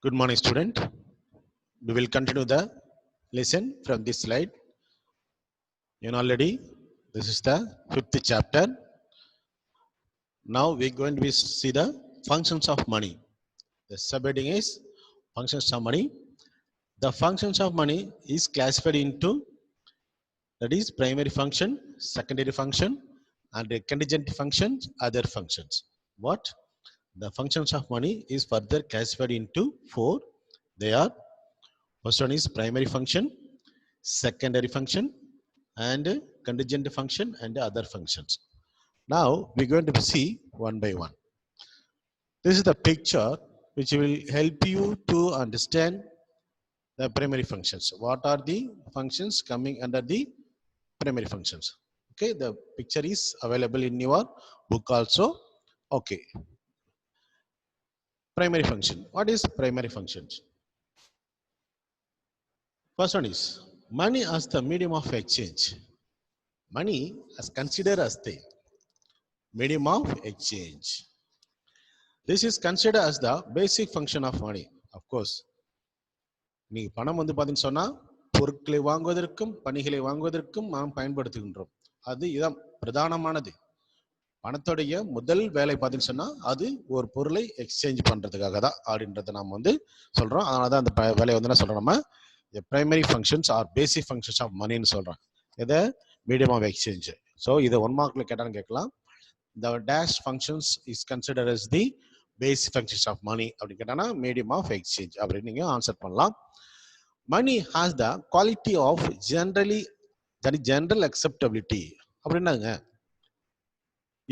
Good morning, student. We will continue the lesson from this slide. You know already, this is the 5th chapter. Now we're going to see the functions of money. The subheading is functions of money. The functions of money is classified into, that is, primary function, secondary function, and a contingent functions, other functions. What? The functions of money is further classified into 4. They are, first one is primary function, secondary function, and contingent function and other functions. Now we're going to see one by one. This is the picture which will help you to understand the primary functions. What are the functions coming under the primary functions? Okay, the picture is available in your book also. Okay, primary function. What is primary functions? First one is money as the medium of exchange. Money is considered as the medium of exchange. This is considered as the basic function of money. Of course, நீங்க பணம் பாத்தீங்கன்னு சொன்னா பொருட்களை வாங்குவதற்கும் பணிகளை வாங்குவதற்கும் நாம் பயன்படுத்துகின்றோம். அது இதான் பிரதானமானது. பணத்தோடைய முதல் வேலை பார்த்தீங்கன்னு சொன்னா அது ஒரு பொருளை எக்ஸ்சேஞ்ச் பண்றதுக்காக தான் அப்படின்றத நாம் சொல்றோம். அதனால தான் அந்த வேலையை என்ன சொல்றோம், நம்ம primary functions or basic functions of மணின்னு சொல்றோம். இதை மீடியம் ஆஃப் எக்ஸ்சேஞ்ச். ஸோ இதை 1 மார்க்ல கேட்டான்னு கேட்கலாம். The dash functions is considered as the basic functions of money. அப்படி கேட்டானா medium of exchange அப்படின்னு நீங்க ஆன்சர் பண்ணலாம். Money has the quality of generally, that is general acceptability. அப்படின்னாங்க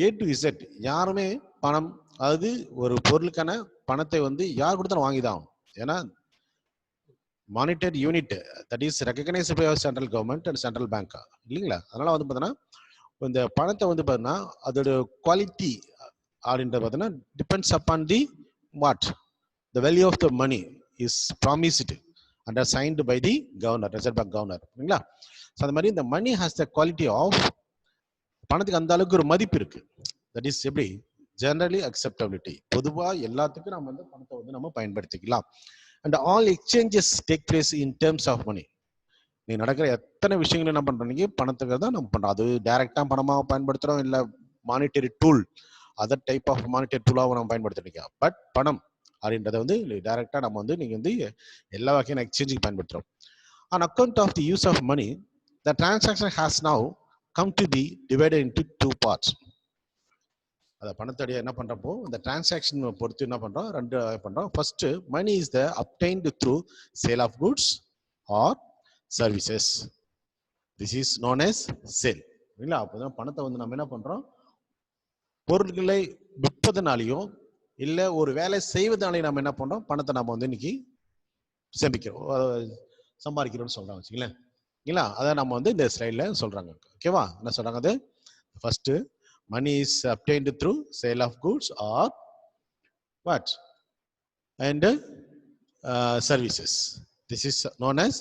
A to Z யாருமே பணம், அதாவது ஒரு பொருளுக்கான பணத்தை யார் கொடுத்தாலும் வாங்கிதான். ஏன்னா monetary unit, that is recognised by central government and central bank இல்லைங்களா. அதனால பார்த்தீங்கன்னா இந்த பணத்தை பார்த்தீங்கன்னா அதோட குவாலிட்டி அப்படின்றது பார்த்தீங்கன்னா depends upon the what the value of the money is promised and signed by the governor, reserve bank governor இல்லைங்களா. ஸோ அந்த மாதிரி இந்த money has the quality of, பணத்துக்கு அந்த அளவுக்கு ஒரு மதிப்பு இருக்கு. தட் இஸ் எப்படி ஜெனரலி அக்செப்டபிலிட்டி, பொதுவாக எல்லாத்துக்கும் நம்ம பணத்தை நம்ம பயன்படுத்திக்கலாம். And all exchanges take place in terms of money. நீ நடக்கிற எத்தனை விஷயங்கள் என்ன பண்றீங்க பணத்துக்கு தான் நம்ம பண்றோம். அது டைரக்டா பணமாக பயன்படுத்துறோம், இல்ல monetary tool, other type of monetary டூலாகவும் நம்ம பயன்படுத்துறீங்க. பட் பணம் அப்படின்றத டைரக்டா நம்ம நீங்க எல்லா வகையான எக்ஸ்சேஞ்சுக்கு பயன்படுத்துறோம். On account of the use of money, the transaction has now come to be divided into 2 parts. அதை பணத்தோடைய என்ன பண்றப்போ இந்த டிரான்சாக்ஷன் பொறுத்து என்ன பண்றோம், 2 பண்றோம். First, money is the obtained through sale of goods or services. This is known as sale இல்ல. அப்பதான் பணத்தை நம்ம என்ன பண்றோம், பொருட்களை விற்பதனாலையும் இல்ல ஒரு வேலை செய்வதனாலையும் நம்ம என்ன பண்றோம், பணத்தை நம்ம இன்னைக்கு சேமிக்கிறோம், சம்பாதிக்கிறோம்னு சொல்றாங்க வச்சுங்களேன் இல்ல. அதை நம்ம இந்த ஸ்லைட்ல சொல்றாங்க. ஓகேவா, என்ன சொல்றாங்க? அது first, money is obtained through sale of goods or what and services. This is known as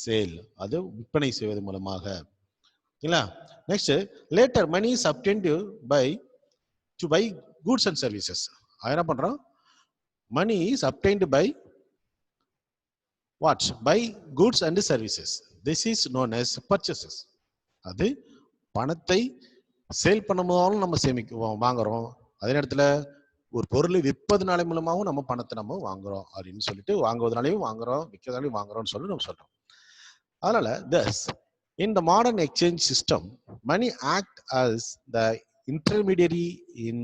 sale. அது விற்பனை செய்வது மூலமாக இல்ல. Next, later money is obtained to buy goods and services. என்ன பண்றோம், money is obtained by what? By goods and services. This is known as purchases. அது பணத்தை sale பண்ணும்போதும் நம்ம வாங்குறோம், அதே நேரத்தில் ஒரு பொருளை விற்பதனால மூலமாகவும் நம்ம பணத்தை நம்ம வாங்குறோம் அப்படின்னு சொல்லிட்டு, வாங்குவதனாலையும் வாங்குறோம், விற்கிறதுனாலையும் வாங்குறோம்னு சொல்லி நம்ம சொல்றோம். அதனால thus in the modern exchange system, money act as the intermediary in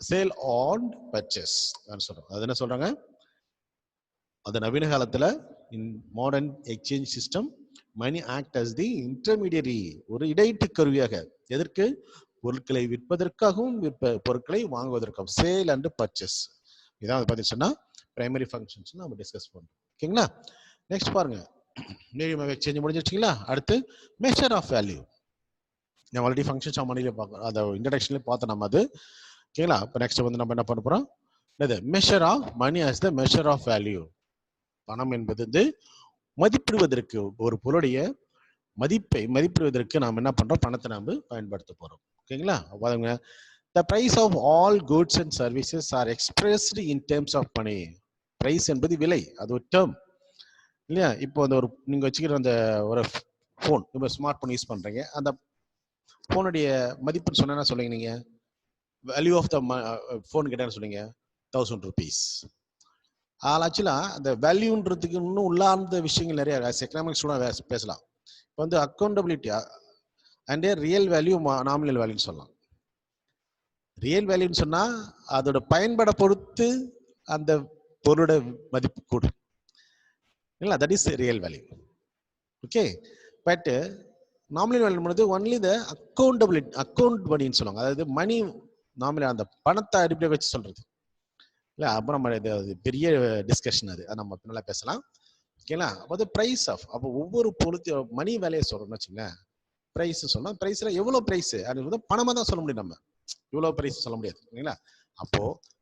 sale on purchase சொல்றோம். அது என்ன சொல்றாங்க, அது நவீன காலத்துல in modern exchange system money act as the intermediary, ஒரு இடையீட்டு கருவியாக. எதற்கு? பொருட்களை விற்பதற்காகவும் பொருட்களை வாங்குவதற்காகவும், சேல் அண்ட் பர்ச்சேஸ். இதான் பார்த்தீங்கன்னா பிரைமரி ஃபங்க்ஷன்ஸ் நம்ம டிஸ்கஸ் பண்றோம். ஓகேங்களா. நெக்ஸ்ட் பாருங்க, மீடியம் ஆஃப் எக்ஸ்சேஞ்ச் முடிஞ்சிருச்சுங்களா. அடுத்து மெஷர் ஆஃப் வேல்யூ. நம்ம ஆல்ரெடி ஃபங்க்ஷன்ஸ் ஆஃப் மணியில பார்க்கறோம், அந்த இன்ட்ரடக்ஷன்ல பார்த்தோம் நம்ம அது. ஓகேங்களா. இப்போ நெக்ஸ்ட் நம்ம என்ன பண்ண போறோம், measure of money as the measure of value. பணம் என்பது மதிப்பிடுவதற்கு, ஒரு பொருளுடைய மதிப்பை மதிப்பிடுவதற்கு நாம் என்ன பண்றோம், பணத்தை நாம் பயன்படுத்த போறோம். ஓகேங்களா. பாருங்க, the price of all goods and services are expressed in terms of money. Price என்பது விலை, அது ஒரு டேர்ம் இல்லையா? இப்போ அந்த ஒரு நீங்க வச்சுக்கிற அந்த ஒரு ஃபோன், இப்போ ஸ்மார்ட் ஃபோன் யூஸ் பண்றீங்க, அந்த ஃபோனுடைய மதிப்புன்னு சொன்னா என்ன சொல்லுங்க நீங்க? வேல்யூ ஆஃப் த ஃபோன் கேட்டா சொல்லுங்க 1000 rupees. ஆக்சுவலா அந்த வேல்யூன்றதுக்கு இன்னும் உள்ளார்ந்த விஷயங்கள் நிறைய எக்கனாமிக்ஸ் கூட பேசலாம். இப்போ வந்து accountability and real value, nominal வேல்யூன்னு சொல்லலாம். ரியல் வேல்யூன்னு சொன்னா அதோட பயன்பாடை பொறுத்து அந்த பொருளோட மதிப்பு கூடும் இல்ல, that is real value. Okay, but nominal value வந்து ஒன்லி த அக்கௌண்டபிலிட்டி, அக்கௌண்ட் மணின்னு சொல்லுவாங்க. அதாவது மணி நாமினல், அந்த பணத்தை அடிப்படையை வச்சு சொல்றது இல்ல. அப்போ நம்ம இது பெரிய டிஸ்கஷன், அது நம்ம நல்லா பேசலாம். ஓகேங்களா? அப்போ பிரைஸ் ஆஃப், அப்போ ஒவ்வொரு பொருத்து மணி வேலையை சொல்றோம்னு வச்சுங்க, பிரைஸ் சொன்னா பிரைஸ்ல எவ்வளவு பிரைஸ், அது வந்து பணமா தான் சொல்ல முடியும், நம்ம இவ்வளவு பிரைஸ் சொல்ல முடியாது இல்லைங்களா? அப்போ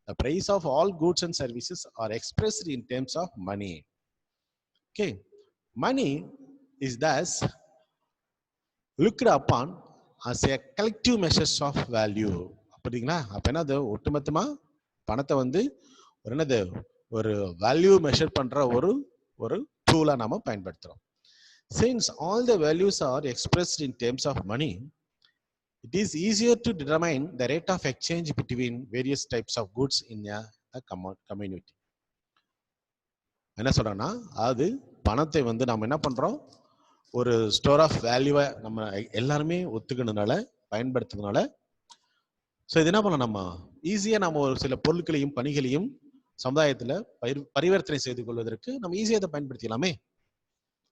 the price of all goods and services are expressed in terms of money. Okay, money is thus looked upon as a collective measures of value. அப்படிங்களா? அப்ப என்னது, ஒட்டுமொத்தமா பணத்தை வந்து ஒரு என்னது, ஒரு வேல்யூ மெஷர் பண்ற ஒரு ஒரு டூலா நாம பயன்படுத்துறோம். Since all the values are expressed in terms of money, it is easier to determine the rate of exchange between various types of goods in a community. என்ன சொல்றேன்னா, அது பணத்தை வந்து நம்ம என்ன பண்றோம், ஒரு ஸ்டோர் ஆஃப் வேல்யூவை நம்ம எல்லாருமே ஒத்துக்கணுனால, பயன்படுத்துறதுனால, ஸோ இது என்ன பண்ணலாம், நம்ம ஈஸியா நம்ம ஒரு சில பொருட்களையும் பணிகளையும் சமுதாயத்துல பரிவர்த்தனை செய்து கொள்வதற்கு நம்ம ஈஸியா அதை பயன்படுத்திக்கலாமே.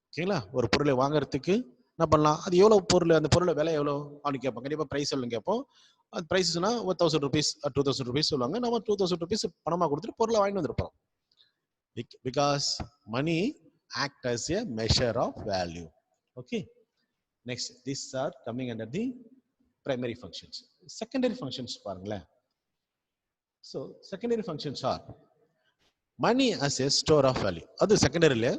ஓகேங்களா? ஒரு பொருளை வாங்குறதுக்கு என்ன பண்ணலாம், அது எவ்வளவு பொருள், அந்த பொருளை விலை எவ்வளவு அப்படின்னு கேட்போம். கண்டிப்பா பிரைஸ் எவ்வளவு கேட்போம். அது பிரைஸ்னா 1000 rupees 2000 rupees சொல்லுவாங்க. நம்ம 2000 rupees பணமா கொடுத்துட்டு பொருளை வாங்கிட்டு வந்துருப்போம். Because money act as a measure of value. Okay, next, these are coming under the primary functions. Secondary functions பாருங்களேன். So secondary functions are money as a store of value. அது செகண்டரியில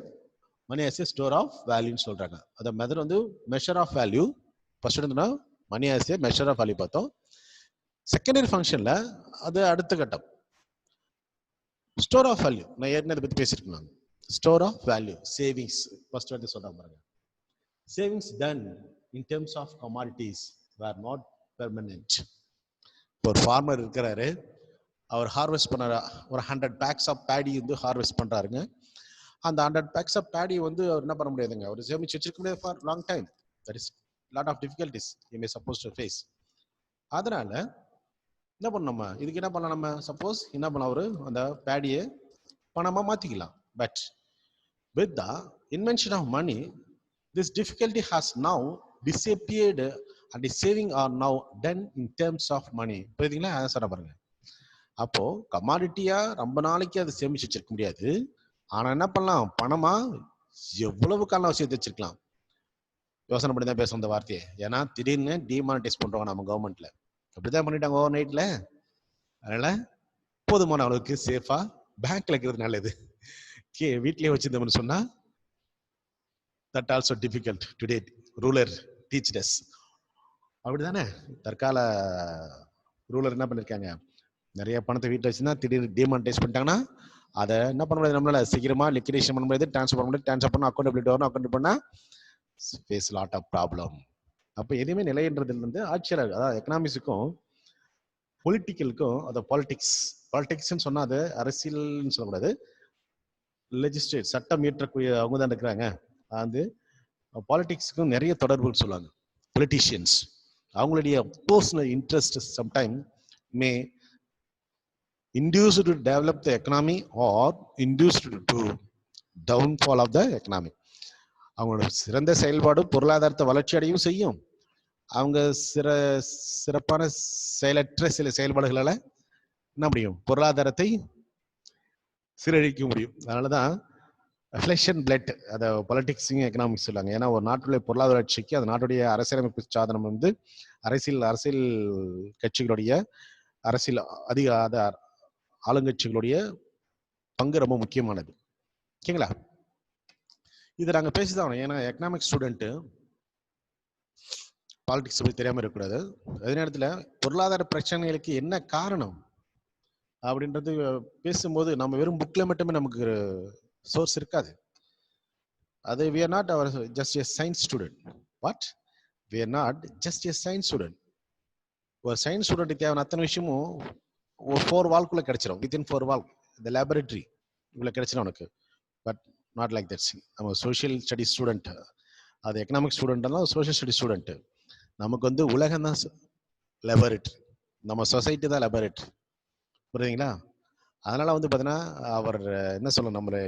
money as a store of value ன்னு சொல்றாங்க. அந்த method வந்து measure of value. First எடுத்தோம்னா money as a measure of value பார்த்தோம். Secondary ஃபங்க்ஷன்ல அது அடுத்த கட்டம், ஸ்டோர் ஆஃப் வேல்யூ. நான் ஏற்கனவே பத்தி பேசியிருக்கேன். Store of value, savings first வந்து சொல்றாங்க பாருங்க. Savings done in terms of commodities were not permanent. ஒரு ஃபார்மர் இருக்கிறாரு, அவர் ஹார்வெஸ்ட் பண்ண ஒரு 100 packs ஆஃப் பேடி வந்து ஹார்வெஸ்ட் பண்றாருங்க. அந்த 100 packs ஆஃப் பேடி வந்து அவர் என்ன பண்ண முடியாதுங்க, அவர் சேமிச்சு வச்சிருக்க முடியாது for long time. That is lot of difficulties you may suppose to face. அதனால என்ன பண்ண, நம்ம இதுக்கு என்ன பண்ணலாம், நம்ம சப்போஸ் என்ன பண்ணலாம், ஒரு அந்த பேடியை பணமா மாத்திக்கலாம். But with the invention of money, this difficulty has now disappeared and the saving are now done in terms of money. புரியுதுங்களா? சொல்ல பாருங்க. அப்போ கமாடிட்டியா ரொம்ப நாளைக்கு அதை சேமிச்சு வச்சிருக்க முடியாது. ஆனா என்ன பண்ணலாம், பணமா எவ்வளவு காலம் சேர்த்து வச்சிருக்கலாம். யோசனை பண்ணி தான் பேசும் இந்த வார்த்தையை. ஏன்னா திடீர்னு டிமானிட்டைஸ் பண்றோம் நம்ம கவர்மெண்ட்ல, அப்படிதான் பண்ணிட்டாங்க ஓவர் நைட்ல. அதனால போதுமான அளவுக்கு சேஃபா பேங்க்ல இருக்கிறது நல்லது. வீட்லயே வச்சிருந்தோம்னு சொன்னா that also difficult today ruler teach as. அப்படிதானே தற்கால ரூலர் என்ன பண்ணிருக்காங்க, நிறைய பணத்தை வீட்டில் வச்சுன்னா திடீர்னு டிமானிட்டைஸ் பண்ணிட்டாங்கன்னா அதை என்ன பண்ண முடியாது, நம்மளால சீக்கிரமா லிக்விடேஷன் பண்ண முடியாது, ட்ரான்ஸ்ஃபர் பண்ண முடியாது. ட்ரான்ஸ்ஃபர் பண்ண அக்கௌண்டபிலிட்டி வரணும், அக்கௌண்ட் பண்ணா ஃபேஸ் லாட் ஆஃப் ப்ராப்ளம். அப்போ எதுவுமே நிலைன்றதுல இருந்து ஆட்சியாளர், அதாவது எக்கனாமிக்ஸுக்கும் பொலிட்டிக்கலுக்கும், அது பாலிடிக்ஸ்ன்னு சொன்னா அது அரசியல்னு சொல்லக்கூடாது, லெஜிஸ்லேட் சட்டம் இயற்றக்கூடிய அவங்க தான் இருக்கிறாங்க. அது பாலிடிக்ஸுக்கும் நிறைய தொடர்புன்னு சொல்லுவாங்க. பொலிட்டிஷியன்ஸ் அவங்களுடைய personal interest sometime May induced to develop the economy or induced to downfall of the economy. அவங்களோட சிறந்த செயல்பாடு பொருளாதாரத்தை வளர்ச்சி அடையும் செய்யும். அவங்க சிறப்பான செயலற்ற சில செயல்பாடுகளால என்ன முடியும், பொருளாதாரத்தை சீரழிக்க முடியும். அதனாலதான் ரிஃப்ளெக்ஷன் பிளட், அதை பொலிட்டிக்ஸிங் எக்கனாமிக்ஸ் சொல்லுவாங்க. ஏன்னா ஒரு நாட்டுடைய பொருளாதார வளர்ச்சிக்கு அந்த நாட்டுடைய அரசியலமைப்பு சாதனம் வந்து அரசியல் கட்சிகளுடைய அரசியல் ஆளுங்கட்சிகளுடைய பங்கு ரொம்ப முக்கியமானது. ஓகேங்களா? இதை நாங்கள் பேசிதான், ஏன்னா எக்கனாமிக்ஸ் ஸ்டூடெண்ட் பாலிடிக்ஸ் பற்றி தெரியாமல் இருக்கக்கூடாது. அதே நேரத்தில் பொருளாதார பிரச்சனைகளுக்கு என்ன காரணம், அப்படின்றது பேசும்போது நம்ம வெறும் புக்ல மட்டுமே நமக்கு சோர்ஸ் இருக்காது. அது we are not our just a science student. What? We are not just a science student. ஒரு சயின்ஸ் ஸ்டூடெண்ட் தேவையான அத்தனை விஷயமும் ஒரு 4 வால்குள்ள கிடைச்சிடும். வித்தின் 4 வால் இந்த லேபரேட்டரி இவ்வளோ கிடைச்சிடும் உனக்கு. But not like that's. நம்ம சோஷியல் ஸ்டடிஸ் ஸ்டூடெண்ட், அது எக்கனாமிக்ஸ் ஸ்டூடெண்ட்லாம் சோஷியல் ஸ்டடிஸ் ஸ்டூடெண்ட். நமக்கு வந்து உலகம் தான் லேபரேட்டரி, நம்ம சொசைட்டி தான் லேபரேட்டரி. புரியுதுங்களா? அதனால வந்து பார்த்தீங்கன்னா அவர் என்ன சொல்ல, நம்மளோட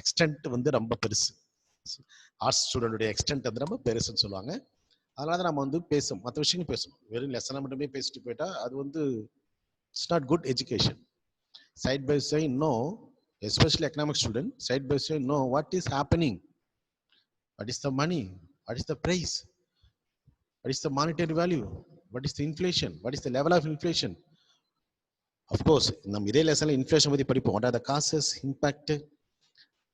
எக்ஸ்டென்ட் வந்து ரொம்ப பெருசு. ஆர்ட்ஸ் ஸ்டூடெண்டுடைய எக்ஸ்டென்ட் வந்து ரொம்ப பெருசுன்னு சொல்லுவாங்க. அதனால தான் நம்ம வந்து பேசும், மற்ற விஷயங்கள் பேசணும். வெறும் லெசனை மட்டுமே பேசிட்டு போயிட்டா அது வந்து it's not good education. Side by side know, especially economic student, side by side know what is happening, what is the money, what is the price, what is the monetary value, what is the inflation, what is the level of inflation. Of course நம்ம இதே லெசனில் inflation பற்றி படிப்போம். What are the causes, impact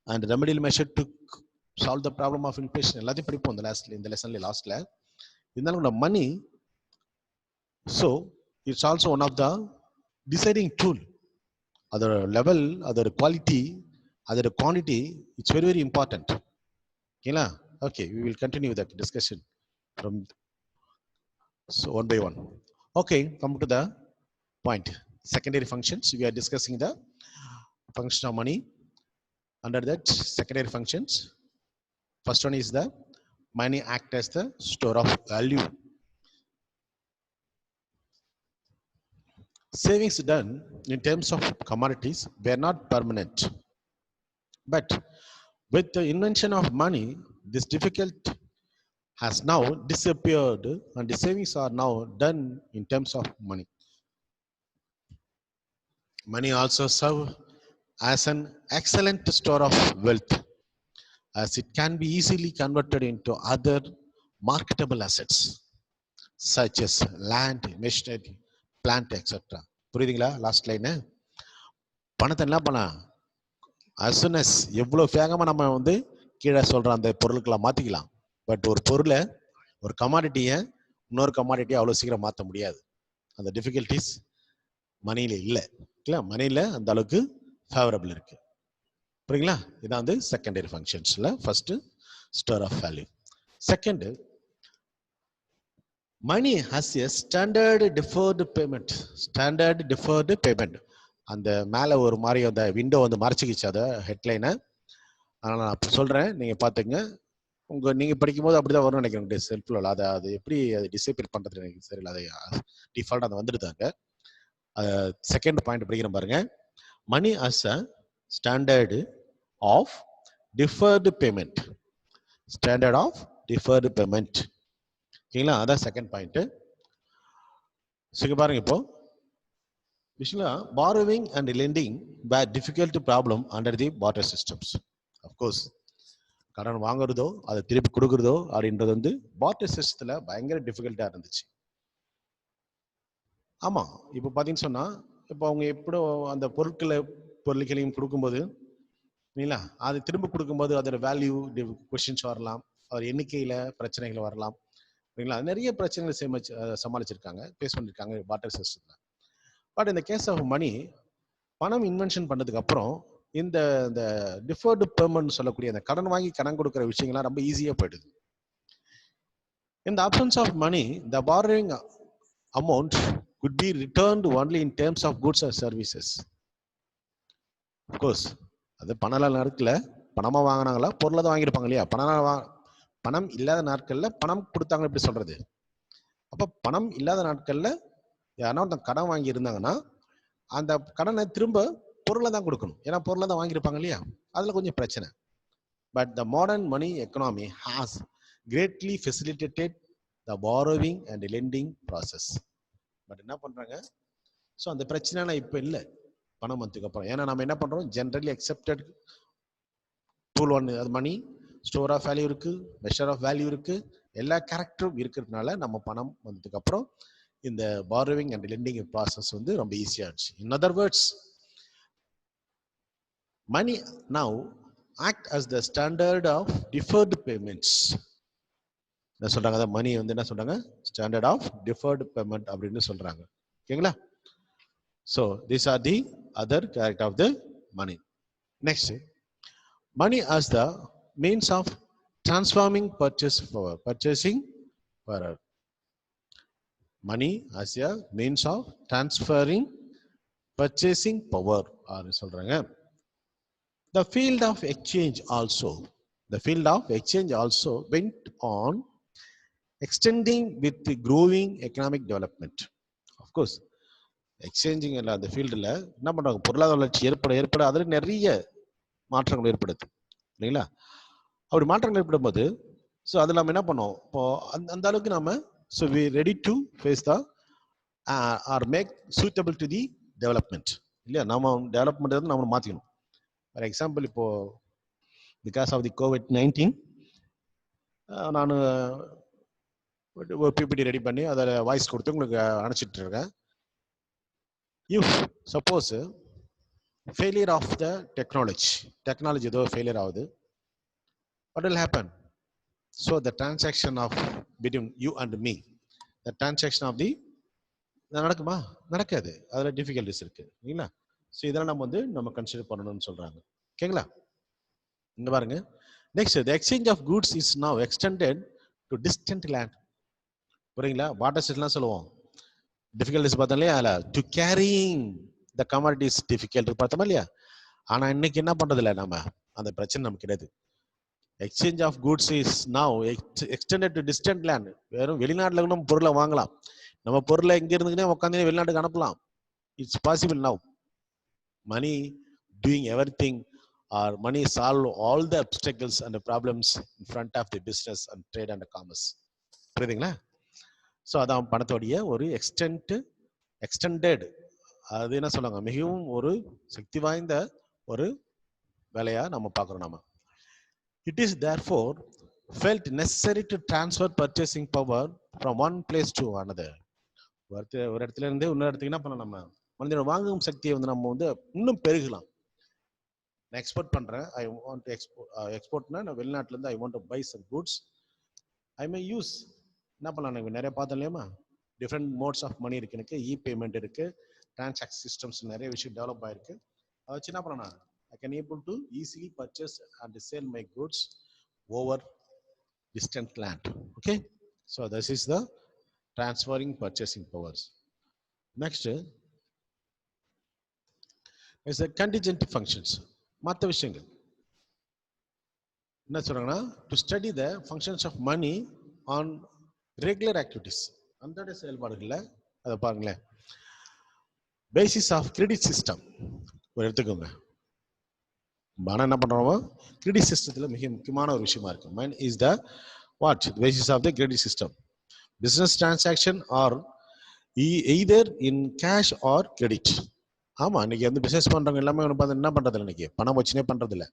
and remedial measure to solve the problem of inflation எல்லாத்தையும் படிப்போம் இந்த லெசன்ல லாஸ்ட்ல. இருந்தாலும் நம்ம money, so it's also one of the deciding tool. அதோட லெவல், அதோட குவாலிட்டி, அதோட quantity, it's very very important. ஓகேங்களா? Okay, we will continue that discussion from so one by one. Okay, come to the point. Secondary functions, we are discussing the function of money. Under that secondary functions, first one is the money act as the store of value. Savings done in terms of commodities were not permanent, but with the invention of money, this difficult has now disappeared and the savings are now done in terms of money. Money also serve as an excellent store of wealth, as it can be easily converted into other marketable assets such as land, machinery, plant, etc. புரியுதுங்களா? Last line, பணத்தை என்ன பண்ண as soon as எவ்வளோ வேகமாக நம்ம வந்து கீழே சொல்ற அந்த பொருட்களை மாற்றிக்கலாம். பட் ஒரு பொருளை, ஒரு கமாடிட்டியை இன்னொரு கமாடிட்டியை அவ்வளோ சீக்கிரம் மாற்ற முடியாது. அந்த டிஃபிகல்டிஸ் மணியில் இல்லை. இல்லை, மணியில் அந்த அளவுக்கு ஃபேவரபிள் இருக்கு. புரியுங்களா? இதான் வந்து செகண்டரி ஃபங்க்ஷன்ஸில் first store of value. Second, money has a standard deferred payment. Standard deferred payment. அந்த மேலே ஒரு மாதிரி அந்த விண்டோ வந்து மறைச்சிக்கிச்சு அதை ஹெட்லைனை. அதனால் நான் சொல்கிறேன், நீங்கள் பார்த்துங்க. நீங்கள் படிக்கும்போது அப்படி தான் வரும்னு நினைக்கிறேன் செல்ஃபில். அது எப்படி அதை டிசைபிள் பண்ணுறது எனக்கு தெரியல. அதை டிஃபால்ட் அதை வந்துடுதாங்க. செகண்ட் பாயிண்ட் படிக்கிறேன் பாருங்க. Money as a standard of deferred payment. Standard of deferred payment. ஓகேங்களா? அதான் செகண்ட் பாயிண்ட். சரி பாருங்க, இப்போ விஷயங்களா borrowing and lending were difficult problem under the barter systems. Of course, கடன் வாங்குறதோ அதை திருப்பி கொடுக்குறதோ அப்படின்றது வந்து barter சிஸ்டத்துல பயங்கர டிஃபிகல்ட்டா இருந்துச்சு. ஆமா, இப்போ பாத்தீங்கன்னு சொன்னா, இப்போ அவங்க எப்படோ அந்த பொருட்களையும் கொடுக்கும்போது இல்லைங்களா, அது திரும்ப கொடுக்கும்போது அதோட வேல்யூ கொஸ்டின்ஸ் வரலாம், அவர் எண்ணிக்கையில பிரச்சனைகள் வரலாம். இல்லைங்களா? நிறைய பிரச்சனைகளை சமாளிச்சிருக்காங்க, ஃபேஸ் பண்ணிருக்காங்க barter சிஸ்டத்துல. பட் இந்த கேஸ் ஆஃப் மணி, பணம் இன்வென்ஷன் பண்ணதுக்கு அப்புறம் இந்த டிஃபர்டு பேமெண்ட் சொல்லக்கூடிய அந்த கடன் வாங்கி கடன் கொடுக்குற விஷயங்கள்லாம் ரொம்ப ஈஸியா போயிடுது. In the absence of money, the borrowing amount could be returned only in terms of goods or services. Of course, அது பணம் நாட்கள்ல பணமா வாங்கினாங்களா, பொருளை தான் வாங்கியிருப்பாங்க இல்லையா? பணம் இல்லாத நாட்கள்ல பணம் கொடுத்தாங்க எப்படி சொல்றது? அப்ப பணம் இல்லாத நாட்கள்ல யாரா கடன் வாங்கி இருந்தாங்கன்னா அந்த கடனை திரும்ப பொருளை தான் கொடுக்கணும். ஏன்னா பொருளை தான் வாங்கியிருப்பாங்க இல்லையா? அதுல கொஞ்சம் பிரச்சனை. But the modern money economy has greatly facilitated the borrowing and lending process. But என்ன பண்றாங்க, ஸோ அந்த பிரச்சனை இப்போ இல்லை பணம் வந்ததுக்கு அப்புறம். ஏன்னா நம்ம என்ன பண்றோம், ஜென்ரலி அக்செப்டட் டூல் ஒன், அது மணி ஸ்டோர் ஆஃப் வேல்யூ இருக்கு, மெஷர் ஆஃப் வேல்யூ இருக்கு, எல்லா கேரக்டரும் இருக்கிறதுனால நம்ம பணம் வந்ததுக்கு அப்புறம் இந்த borrowing and lending process வந்து ரொம்ப ஈஸியா இருந்துச்சு. In other words, money now act as the standard of deferred payments. என்ன சொல்றாங்க, அத மணி வந்து என்ன சொல்றாங்க, ஸ்டாண்டர்ட் ஆஃப் டிஃபர்டு பேமெண்ட் அப்படின்னு சொல்றாங்க. ஓகேங்களா? So these are the other character of the money. Next, money as the means of transforming purchasing power. Money as a means of transferring purchasing power. சொல்றாங்க. The field of exchange went on extending with the growing economic development. Of course, exchanging அந்த ஃபீல்டில் என்ன பண்ணுறாங்க, பொருளாதார வளர்ச்சி ஏற்பட அதில் நிறைய மாற்றங்கள் ஏற்படுது இல்லைங்களா. அப்படி மாற்றங்கள் ஏற்படும் போது ஸோ அதில் நம்ம என்ன பண்ணோம், இப்போ அந்த அளவுக்கு நம்ம so we ready to face the or make suitable to the development இல்லையா. நம்ம டெவலப்மெண்ட் வந்து நம்ம மாற்றிக்கணும். ஃபார் எக்ஸாம்பிள் இப்போ பிகாஸ் ஆஃப் தி COVID-19 நான் பிபிடி ரெடி பண்ணி அதில் வாய்ஸ் கொடுத்து உங்களுக்கு அனுப்பிச்சிட்டு இருக்கேன். If suppose failure of the technology ஏதோ failure ஆகுது, what will happen? So the transaction of between you and me, the transaction of the நடக்குமா, நடக்காது, அதுல டிஃபிகல்டிஸ் இருக்கு இல்லைங்களா. ஸோ இதெல்லாம் நம்ம கன்சிடர் பண்ணணும்னு சொல்றாங்க. ஓகேங்களா. இங்க பாருங்க, next the exchange of goods is now extended to distant land. புரியுங்களா. பார்டர்ஸ் எல்லாம் சொல்லுவோம், டிஃபிகல்டிஸ் பார்த்தோம் இல்லையா, அதில் to carrying the commodities difficult பார்த்தோமா இல்லையா. ஆனால் இன்னைக்கு என்ன பண்றது இல்லை, நம்ம அந்த பிரச்சனை நமக்கு கிடையாது. Exchange of goods is now extended to distant land. வெறும் வெளிநாட்டில் நம்ம பொருளை வாங்கலாம், நம்ம பொருளை இங்கே இருந்துக்கிட்டே உட்காந்து வெளிநாட்டுக்கு அனுப்பலாம். It's possible now. Money doing everything or money solve all the obstacles and problems in front of the business and trade and commerce. புரியுதுங்களா. ஸோ அதான் பணத்தோடைய ஒரு எக்ஸ்டெண்டட், அது என்ன சொல்லுவாங்க, மிகவும் ஒரு சக்தி வாய்ந்த ஒரு வேலையா நம்ம பார்க்குறோம். நம்ம it is therefore felt necessary to transfer purchasing power from one place to another. ஒரு இடத்துல இருந்து இன்னொரு இடத்துக்கு என்ன பண்ணலாம், நம்ம மனிதனோட வாங்கும் சக்தியை நம்ம இன்னும் பெருகலாம். நான் எக்ஸ்போர்ட் பண்றேன், ஐ வாண்ட் டு எக்ஸ்போர்ட்னா நான் வெளிநாட்டுல இருந்து I want to buy some goods, I may use என்ன பண்ணலாம், நிறைய பார்த்தோம் இல்லையாமா, டிஃப்ரெண்ட் மோட்ஸ் ஆஃப் மணி இருக்கு, எனக்கு இ பேமெண்ட் இருக்கு, டிரான்சாக்ஷன் சிஸ்டம்ஸ் நிறைய விஷயம் டெவலப் ஆயிருக்கு. அதை வச்சு என்ன பண்ணலாம், I can able to easily purchase and sell my goods over distant land. Okay, so this is the transferring purchasing powers. Next is the contingent functions. மற்ற விஷயங்கள் என்ன சொல்றாங்கன்னா, to study the functions of money on regular activities. அன்றாட செயல்பாடுகள்ல அதை பாருங்களேன். Basis of credit system ஒரு எடுத்துக்கோங்க. பணம் என்ன பண்றோம், கிரெடிட் சிஸ்டத்துல மிக முக்கியமான ஒரு விஷயமா இருக்கு. Main is the what basis of the credit system. Business transaction are either in cash or credit. ஆமா, இன்னைக்கு பிசினஸ் பண்றவங்க எல்லாமே என்ன பண்றது இல்லை, இன்னைக்கு பணம் வச்சுனே பண்றது இல்லை.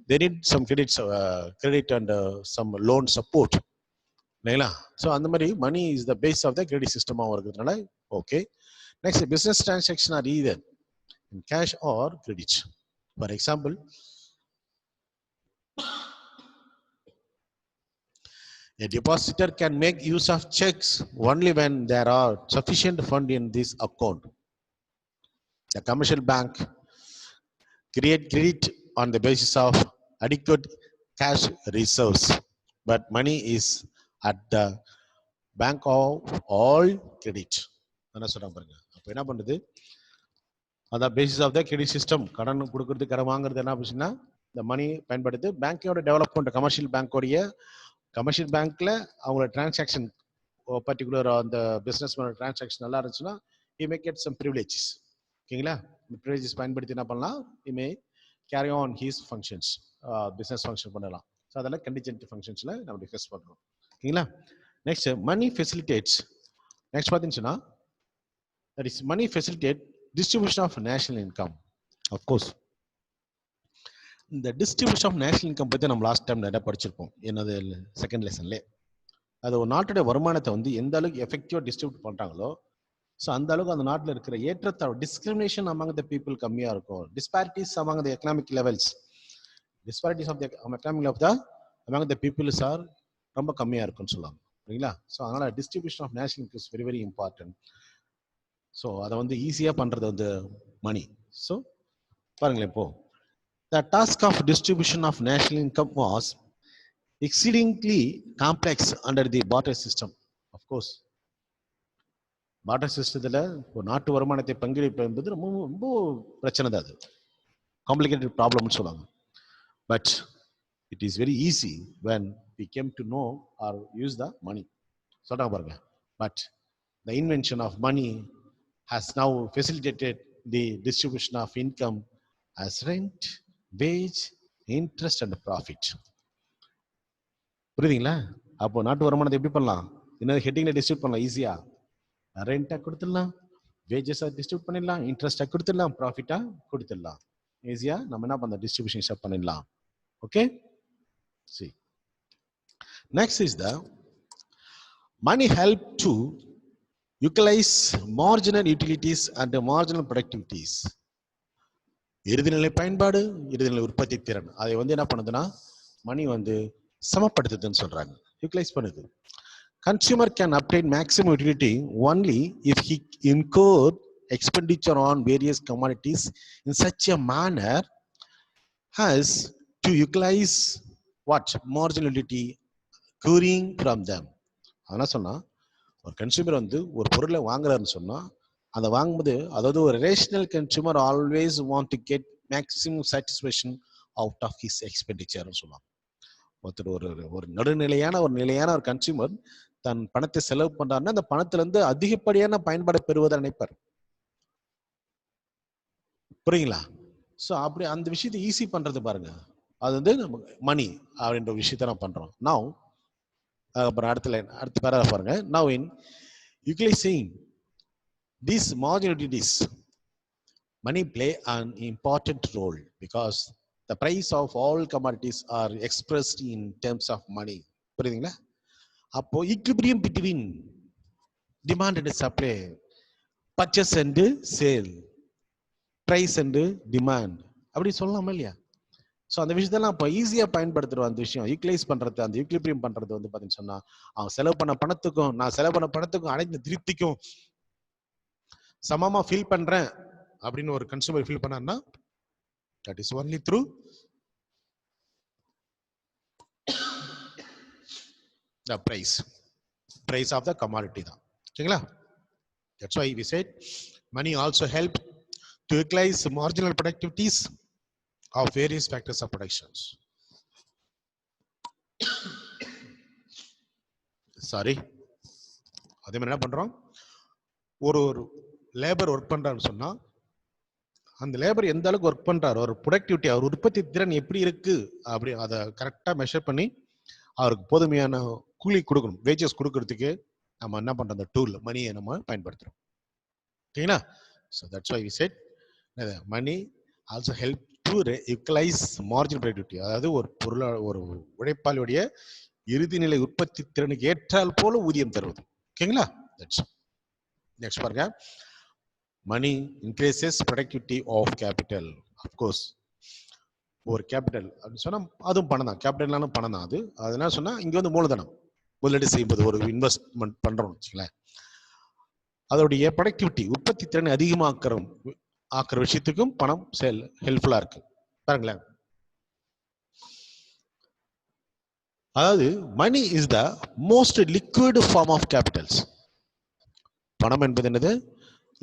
they need some credit and some loan support இல்லைங்களா. ஸோ அந்த மாதிரி money is the base of the credit சிஸ்டமாக இருக்கிறதுனால okay. Next business transaction or either in cash or credit. For example, a depositor can make use of checks only when there are sufficient funds in this account. The commercial bank create credit on the basis of adequate cash reserves, but money is at the bank of all credit. என்ன சொல்றாங்க பாருங்க. அப்ப என்ன பண்ணுது, அதான் basis of the credit system. கடன் கொடுக்கறது, கடன் வாங்குறது என்ன பண்ணுச்சுன்னா இந்த மணி பயன்படுத்து. பேங்கோட டெவலப்மெண்ட், கமர்ஷியல் பேங்க்ல அவங்களோட டிரான்சாக்ஷன் பர்டிகுலர் அந்த பிசினஸ் டிரான்சாக்ஷன் நல்லா இருந்துச்சுன்னா he may get some privileges. ஓகேங்களா. இந்த ப்ரிவிலேஜஸ் பயன்படுத்தி என்ன பண்ணலாம், he may carry on his functions, business function பண்ணலாம். ஸோ அதெல்லாம் கண்டிஜென்ட் ஃபங்க்ஷன்ஸ்ல நம்ம டிஸ்கஸ் பண்ணுறோம். ஓகேங்களா. நெக்ஸ்ட் மணி ஃபெசிலிட்டேட்ஸ். நெக்ஸ்ட் பார்த்தீங்கன்னா that is money facilitate distribution of national income. Of course, இந்த டிஸ்ட்ரிபியூஷன் ஆஃப் நேஷனல் இன்கம் பற்றி நம்ம லாஸ்ட் டைம் நிறைய படிச்சிருப்போம், என்னது செகண்ட் லெசன்லே. அது ஒரு நாட்டுடைய வருமானத்தை எந்த அளவுக்கு எஃபெக்டிவாக டிஸ்ட்ரிபியூட் பண்ணுறாங்களோ, ஸோ அந்த அளவுக்கு அந்த நாட்டில் இருக்கிற ஏற்றத்தாழ்வு, டிஸ்கிரிமினேஷன் அமங் த பீப்புள் கம்மியாக இருக்கும். Disparities among the economic levels, disparities of the economic of the among the peoples are ரொம்ப கம்மியாக இருக்கும்னு சொல்லுவாங்க. சரிங்களா. ஸோ அதனால் distribution of national income is very very important. So அதை வந்து ஈஸியாக பண்ணுறது வந்து மணி. ஸோ பாருங்களேன், இப்போ the task of distribution of national income was exceedingly complex under the barter system. Of course, barter systemத்தில் ஒரு நாட்டு வருமானத்தை பங்களிப்பு என்பது ரொம்ப ரொம்ப பிரச்சனை தான், அது காம்ப்ளிகேட்டட் ப்ராப்ளம்னு சொல்லுவாங்க. But it is very easy when we came to know or use the money. சொல்றாங்க பாருங்க. But the invention of money has now facilitated the distribution of income as rent, wage, interest and profit. புரியுதுங்களா? அப்போ நாட்டு வருமானத்தை எப்படி பண்ணலாம்? என்ன ஹெட்டிங்ல distribute பண்ணலாம் ஈஸியா. ரெண்டா கொடுத்துடலாம், வேஜஸா டிஸ்ட்ரிபியூட் பண்ணிடலாம், இன்ட்ரெஸ்டா கொடுத்துடலாம், ப்ராஃபிட்டா கொடுத்துடலாம். ஈஸியா நம்ம என்ன பண்ண டிஸ்ட்ரிபியூஷன் ஸ்டார்ட் பண்ணிடலாம். Okay. See, next is the money help to utilize marginal utilities and marginal productivities. இறுதிநிலை பயன்பாடு, இறுதிநிலை உற்பத்தி திறன், அதை வந்து என்ன பண்ணுதுன்னா மணி வந்து சமப்படுத்துதுன்னு சொல்றாங்க, யூட்டிலைஸ் பண்ணுது. Consumer can obtain maximum utility only if he incurred expenditure on various commodities in such a manner as to utilize what marginality occurring from them. அதனால சொன்னா ஒரு கன்சியூமர் வந்து ஒரு பொருளை வாங்குறாருன்னு சொன்னா அதை வாங்கும்போது, அதாவது ஒரு rational consumer always want to get maximum satisfaction out of his எக்ஸ்பெண்டிச்சர்னு சொல்லுவாங்க. ஒருத்தர் ஒரு நடுநிலையான ஒரு கன்சியூமர் தன் பணத்தை செலவு பண்றாருன்னா அந்த பணத்துல இருந்து அதிகப்படியான பயன்பாடு பெறுவதை நினைப்பார். புரியுங்களா? ஸோ அப்படி அந்த விஷயத்தை ஈஸி பண்றது பாருங்க, அது வந்து மணி அப்படின்ற விஷயத்த நான் பண்றோம். நவ் அப்புறம் அடுத்த பேரா பாருங்க. Now in utilising these marginalities, money play an important role because the price of all commodities are expressed in terms of money. புரியுதுங்களா? அப்போ equilibrium between demand and supply, purchase and sale, price and demand, அப்படி சொல்லலாமா இல்லையா? So அந்த விஷயத்தெல்லாம் இப்போ ஈஸியாக பயன்படுத்துகிறோம். அந்த விஷயம் யூட்டிலைஸ் பண்ணுறது, அந்த ஈக்லிபிரியம் பண்ணுறது வந்து பார்த்தீங்கன்னு சொன்னால் அவன் செலவு பண்ண பணத்துக்கும் நான் செலவு பண்ண பணத்துக்கும் அனைத்து திருப்திக்கும் சமமா ஃபீல் பண்றேன் அப்படின்னு ஒரு கன்சூமர் ஃபீல் பண்ணாருன்னா that is only through the price of the commodity தான். சரிங்களா? That's why we said money also help to utilize marginal productivities of various factors of productions. Sorry, அதே மாதிரி என்ன பண்றோம், ஒரு லேபர் ஒர்க் பண்றாருன்னு சொன்னா அந்த லேபர் எந்த அளவுக்கு ஒர்க் பண்றாரு, ஒரு ப்ரொடக்டிவிட்டி, அவர் உற்பத்தி திறன் எப்படி இருக்கு அப்படி அதை கரெக்டா மெஷர் பண்ணி அவருக்கு போதுமையான கூலி கொடுக்கணும், வேஜஸ் கொடுக்கறதுக்கு நம்ம என்ன பண்றோம், அந்த டூல் மணியை நம்ம பயன்படுத்துறோம். ஓகேங்களா? So that's why we set money also help to utilise marginal productivity, அதாவது ஒரு உழைப்பாளியுடைய இறுதிநிலை உற்பத்தி திறனுக்கு ஏற்றால் போல ஊதியம் தருவது. ஓகேங்களா? நெக்ஸ்ட் பாருங்க. Money increases productivity of capital. Of course ஒரு கேபிட்டல் அப்படின்னு சொன்னா அதுவும் பணம் தான், கேபிட்டல்னாலும் பணம் தான். அது என்ன சொன்னா இங்க வந்து மூலதனம் முதலீடு செய்யும்போது ஒரு இன்வெஸ்ட்மெண்ட் பண்றோம்னு வச்சுங்களேன், அதோடைய ப்ரொடக்டிவிட்டி உற்பத்தி திறனை ஆக்கிற விஷயத்துக்கும் பணம் ஹெல்ப்ஃபுல்லா இருக்கு. பாருங்களேன், அதாவது money is the most liquid form of capitals. பணம் என்பது என்னது?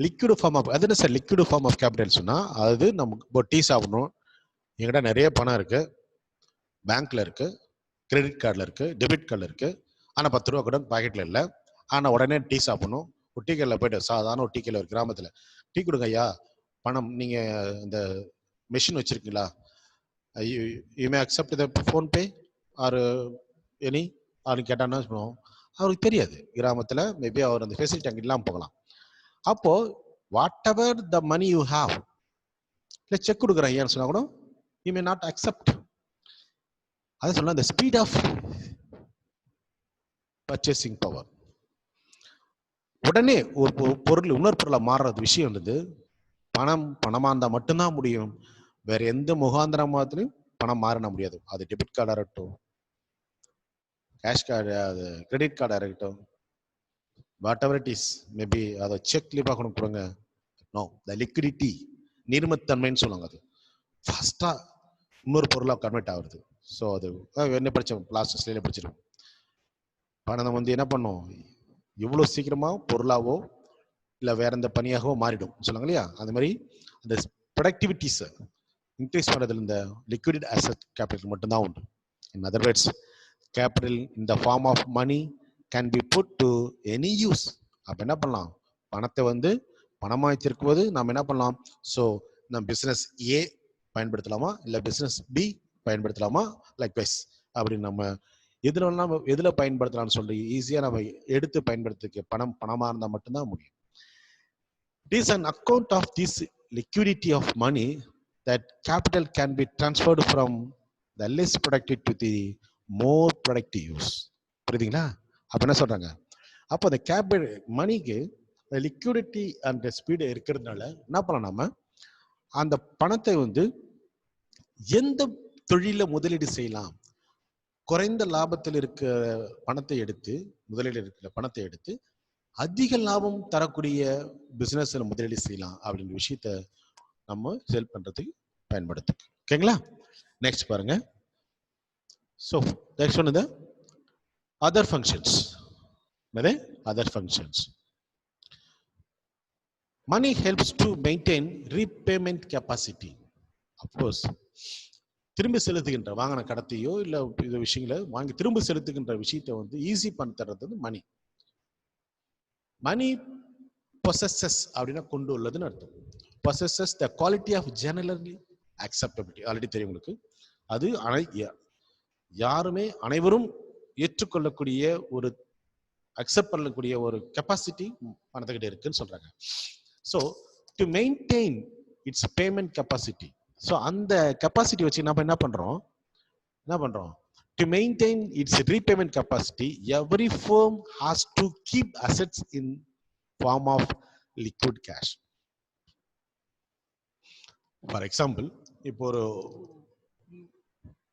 லிக்விட் ஃபார்ம் ஆஃப், அது என்ன sir liquid form of capital சொன்னா, அதாவது நமக்கு இப்போ டீ சாப்பிடணும், எங்கிட்ட நிறைய பணம் இருக்கு, பேங்க்ல இருக்கு, கிரெடிட் கார்டில் இருக்கு, டெபிட் கார்டில் இருக்கு, ஆனால் 10 ரூபா கூட பாக்கெட்ல இல்லை, ஆனால் உடனே டீ சாப்பிடணும். ஒரு டீ கடையில் போயிட்டு, சாதாரண ஒரு டீ கடையில், ஒரு கிராமத்தில் டீ கொடுங்க ஐயா, பணம் நீங்கள் இந்த மெஷின் வச்சிருக்கீங்களா, you may accept the PhonePe or any அப்படின்னு கேட்டான்னா சொல்லுவோம், அவருக்கு தெரியாது. கிராமத்தில் மேபி அவர் அந்த ஃபெசிலிட்டி அங்கே இல்லாமல் போகலாம். அப்போ whatever the money you have, இல்லை செக் கொடுக்குறேன் ஐயான்னு சொன்னா கூட யூ மே நாட் அக்செப்ட். அது சொன்னா the speed of purchasing power, உடனே ஒரு பொருள் இன்னொரு பொருளை மாறுறது விஷயம் இருந்தது. பணமா இருந்தா மட்டும்தான் முடியும், வேற எந்த முகாந்திரமாத்திலையும் பணம் மாறின முடியாது. அது டெபிட் கார்டா இருக்கட்டும், கேஷ் கார்டு, அது கிரெடிட் கார்டா இருக்கட்டும், whatever it is, maybe அதை செக்லி பார்க்கணும் கொடுங்க. நோ, த லிக்விடிட்டி, நீர்மத்தன்மைன்னு சொல்லுவாங்க. அது ஃபாஸ்ட்டாக இன்னொரு பொருளாக கன்வெர்ட் ஆகுது. ஸோ அது என்ன படித்தோம், லாஸ்ட் ஸ்லைடில் படிச்சிருக்கோம். பணம் வந்து என்ன பண்ணும், எவ்வளோ சீக்கிரமாக பொருளாவோ இல்லை வேற எந்த பணியாகவோ மாறிடும் சொல்லுவாங்க இல்லையா. அந்த மாதிரி அந்த ப்ரொடக்டிவிட்டிஸை இன்க்ரீஸ் பண்ணுறதுல இந்த லிக்விட் அசெட் கேபிட்டல் மட்டும்தான் உண்டு. In other words, capital in the form of money can be put to any use. அப்ப என்ன பண்ணலாம், பணத்தை வந்து பணமாக வச்சிருக்கும்போது நம்ம என்ன பண்ணலாம், ஸோ நம்ம பிஸ்னஸ் ஏ பயன்படுத்தலாமா இல்லை பிஸ்னஸ் பி பயன்படுத்தலாமா, லைக்வைஸ் அப்படின்னு நம்ம எதில் பயன்படுத்தலாம்னு சொல்லி ஈஸியாக நம்ம எடுத்து பயன்படுத்திக்க பணமாக இருந்தால் மட்டும்தான் முடியும். It is an account of this liquidity of money that capital can be transferred from the less productive to the more productive use. புரியுதுங்களா? அப்போ என்ன சொல்றாங்க, அப்போ அந்த கேபிட்டல் மணிக்கு லிக்விடிட்டி அண்ட் ஸ்பீடு இருக்கிறதுனால என்ன பண்ணலாம், நம்ம அந்த பணத்தை வந்து எந்த தொழில முதலீடு செய்யலாம், குறைந்த லாபத்தில் இருக்கிற பணத்தை எடுத்து, முதலீடு இருக்கிற பணத்தை எடுத்து அதிக லாபம் தரக்கூடிய பிசினஸ் முதலீடு செய்யலாம் அப்படின்ற விஷயத்த நம்ம செல் பண்றதுக்கு பயன்படுத்து. ஓகேங்களா? நெக்ஸ்ட் பாருங்க. ஸோ நெக்ஸ்ட் ஒன் இந்த other functions. other functions. Money helps to maintain repayment capacity. Of course, திரும்பி செலுத்துகின்ற வாங்கின கடத்தையோ இல்லை இந்த விஷயங்களை வாங்கி திரும்ப செலுத்துகின்ற விஷயத்தை வந்து ஈஸி பண்ணி தர்றது மணி. மணி possesses அப்படின்னா கொண்டு உள்ளதுன்னு அர்த்தம். possesses the quality of generally acceptability. Already தெரியும் உங்களுக்கு. அது யாருமே அனைவரும் ஏற்றுக்கொள்ளக்கூடிய ஒரு அக்செப்ட் பண்ணக்கூடிய ஒரு கெப்பாசிட்டி பணத்துக்கிட்ட இருக்குன்னு சொல்றாங்க. So to maintain its payment capacity. So அந்த கெப்பாசிட்டி வச்சு நம்ம என்ன பண்றோம், to maintain its repayment capacity every firm has to keep assets in form of liquid cash. For example, இப்போ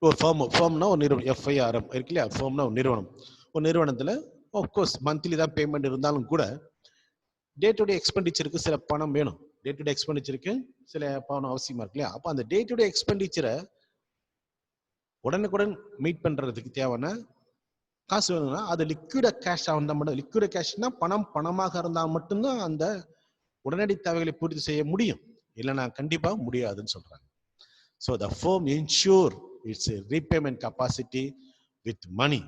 ஒரு ஃபர்ம்னா ஒரு நிறுவனம், எஃப்ஐஆர்எம் இருக்கு இல்லையா, ஃபர்ம்னா ஒரு நிறுவனம். ஒரு நிறுவனத்தில் ஆஃப்கோர்ஸ் மந்த்லி தான் பேமெண்ட் இருந்தாலும் கூட டே டு டே எக்ஸ்பெண்டிச்சருக்கு சில பணம் வேணும். டே டு டே எக்ஸ்பெண்டிச்சருக்கு சில பணம் அவசியமா இருக்கு இல்லையா. அப்போ அந்த டே டு டே எக்ஸ்பெண்டிச்சரை உடனுக்குடன் மீட் பண்றதுக்கு தேவையான காசு வேணும்னா அது லிக்விட் கேஷ் ஆகுனா மட்டும். லிக்விட் கேஷ்னா பணமாக இருந்தால் மட்டும்தான் அந்த உடனடி தேவைகளை பூர்த்தி செய்ய முடியும், இல்லைன்னா கண்டிப்பா முடியாதுன்னு சொல்றாங்க. So the firm ensure its repayment capacity with money.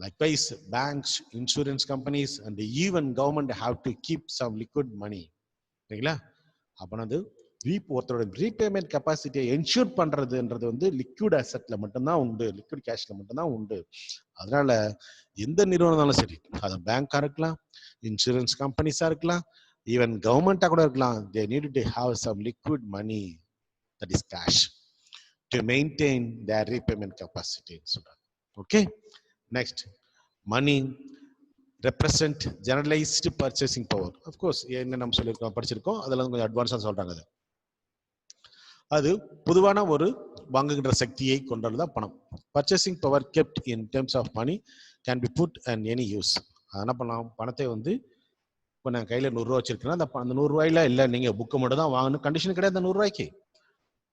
Likewise, banks, insurance companies, and even government have to keep some liquid money. சரிங்களா? அப்போ அது ஒருத்தரோட ரீபேமெண்ட் கெப்பாசிட்டியை என்ஷூர் பண்றதுன்றது வந்து லிக்விட் அசெட்ல மட்டும்தான் உண்டு, லிக்விட் கேஷ்ல மட்டும்தான் உண்டு. அதனால எந்த நிறுவனம்னாலும் சரி, அது பேங்கா இருக்கலாம், இன்சூரன்ஸ் கம்பெனிஸா இருக்கலாம், ஈவன் கவர்மெண்டா கூட இருக்கலாம், they need to have some liquid money, that is cash, to maintain their repayment capacity. Okay, next, money represent generalized purchasing power. Of course, என்ன நம்ம சொல்லியிருக்கோம், படிச்சிருக்கோம், அதெல்லாம் கொஞ்சம் அட்வான்ஸா சொல்றாங்க. அது பொதுவான ஒரு வாங்குகின்ற சக்தியை கொண்டதுதான் பணம். Purchasing power kept in terms of money can be put in any use. என்ன பண்ணலாம், பணத்தை வந்து இப்போ நான் கையில 100 ரூபா வச்சிருக்கேன்னா அந்த 100 ரூபாயில இல்லை நீங்க புக்கு மட்டும் தான் வாங்கணும் கண்டிஷன் கிடையாது. அந்த 100 ரூபாய்க்கு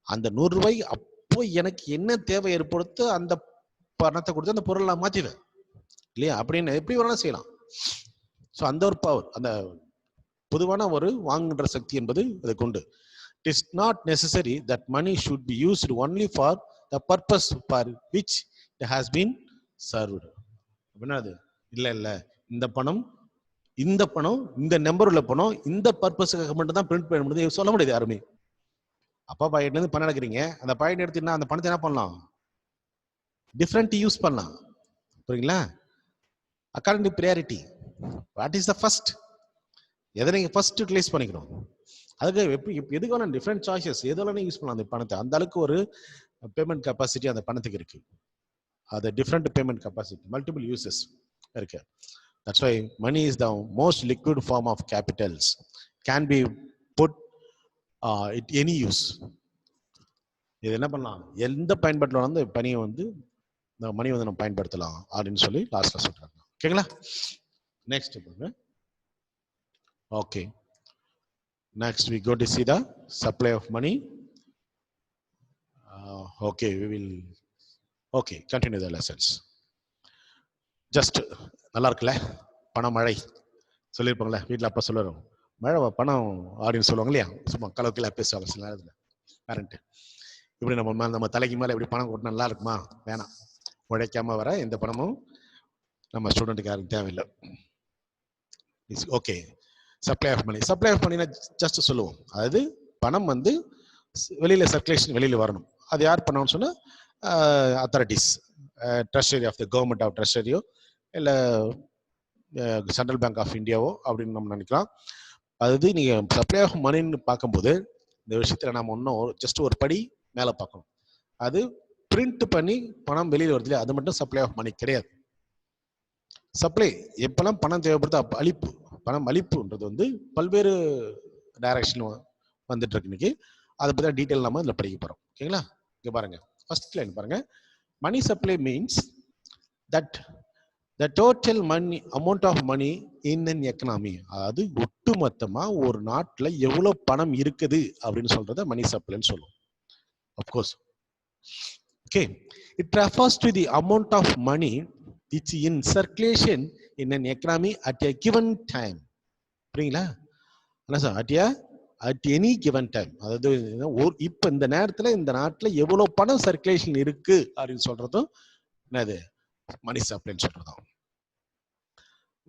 அந்த 100 ரூபாய் அப்போ எனக்கு என்ன தேவை ஏற்படுத்த அந்த பணத்தை கொடுத்து அந்த பொருளை நான் மாத்திடுவேன் இல்லையா. அப்படின்னு எப்படி வேணாலும் செய்யலாம். ஸோ அந்த ஒரு பவர், அந்த பொதுவான ஒரு வாங்குகின்ற சக்தி என்பது அதை கொண்டு. It is not necessary that money should be used only for the purpose for which it has been served. அப்படின்னா அது இல்லை இந்த பணம் இந்த நம்பர் உள்ள பணம் இந்த பர்பஸுக்காக மட்டும் தான் பிரிண்ட் பண்ண முடியாது சொல்ல முடியாது யாருமே. அப்பா பாக்கெட்ல இருந்து பணம் எடுக்கிறீங்க, அந்த பாக்கெட் எடுத்தீங்கன்னா அந்த பணத்தை என்ன பண்ணலாம், டிஃப்ரெண்ட் யூஸ் பண்ணலாம். புரியுங்களா? According to priority, what is the first, எதை நீங்க ஃபர்ஸ்ட் யூட்டிலைஸ் பண்ணிக்கணும், அதுக்கு எதுக்கு வேணா டிஃப்ரெண்ட் சாய்ஸஸ் எதெல்லாம் யூஸ் பண்ணலாம் அந்த பணத்தை. அந்த அளவுக்கு ஒரு பேமெண்ட் கெப்பாசிட்டி அந்த பணத்துக்கு இருக்கு. அது different payment capacity, multiple uses இருக்கு. That's why money is the most liquid form of capitals, can be put at any use. இது என்ன பண்ணலாம், எந்த பயன்பாட்டில் வந்து பணியை வந்து இந்த மணி வந்து நம்ம பயன்படுத்தலாம் அப்படின்னு சொல்லி லாஸ்ட்ல சொல்றாங்க. ஓகேங்களா? Next. Okay. Next, we go to see the supply of money. Okay, we will. Okay, continue the lessons. Just நல்லா இருக்குல்ல பணம் மழை சொல்லியிருப்பாங்களே வீட்டில் அப்பா சொல்லுறோம் மழை பணம் அப்படின்னு சொல்லுவாங்க இல்லையா சும்மா கலவுக்கில் பேசுவாங்க சில நேரத்தில் பேரண்ட்டு இப்படி நம்ம தலைக்கு மேலே எப்படி பணம் கொட்டினா நல்லா இருக்குமா வேணாம் உழைக்காம வர எந்த பணமும் நம்ம ஸ்டூடெண்ட்டுக்கு யாருக்கும் தேவையில்லை. ஓகே, சப்ளை ஆஃப் மணினா ஜஸ்ட் சொல்லுவோம். அதாவது பணம் வந்து வெளியில் சர்க்குலேஷன் வெளியில் வரணும். அது யார் பண்ணணும்னு சொன்னால் authorities, treasury of the government of ட்ரெஷரியோ இல்லை சென்ட்ரல் பேங்க் ஆஃப் இந்தியாவோ அப்படின்னு நம்ம நினைக்கலாம். அதாவது நீங்கள் சப்ளை ஆஃப் மணின்னு பார்க்கும்போது இந்த விஷயத்தில் நம்ம இன்னும் ஜஸ்ட் ஒரு படி மேலே பார்க்கணும். அது பிரிண்ட் பண்ணி பணம் வெளியில் வருது இல்லையா, அது மட்டும் சப்ளை ஆஃப் மணி கிடையாது. சப்ளை எப்பெல்லாம் பணம் தேவைப்படுது அப்போ அளிப்பு, பணம் அளிப்புன்றது வந்து பல்வேறு டைரக்ஷன் வந்துட்டு இருக்கு இன்னைக்கு. அதை பற்றி டீட்டெயில் நம்ம இதில் படிக்க போகிறோம். ஓகேங்களா? இங்கே பாருங்க, ஃபர்ஸ்ட் லைன் பாருங்க. Money supply means that the total money amount of money in an economy, அதாவது ஒட்டுமொத்தமா ஒரு நாட்டில் எவ்வளவு பணம் இருக்குது அப்படின்னு சொல்றத மணி சப்ளைன்னு சொல்லுவோம். Of course. Okay. It refers to the amount of money which is in circulation in an economy at a given time. புரியுங்களா? at any given time. அதாவது இப்ப இந்த நேரத்தில் இந்த நாட்டில் எவ்வளவு பணம் சர்க்குலேஷன் இருக்கு அப்படின்னு சொல்றதும் என்னது மணி சப்ளைன்னு சொல்றதும்.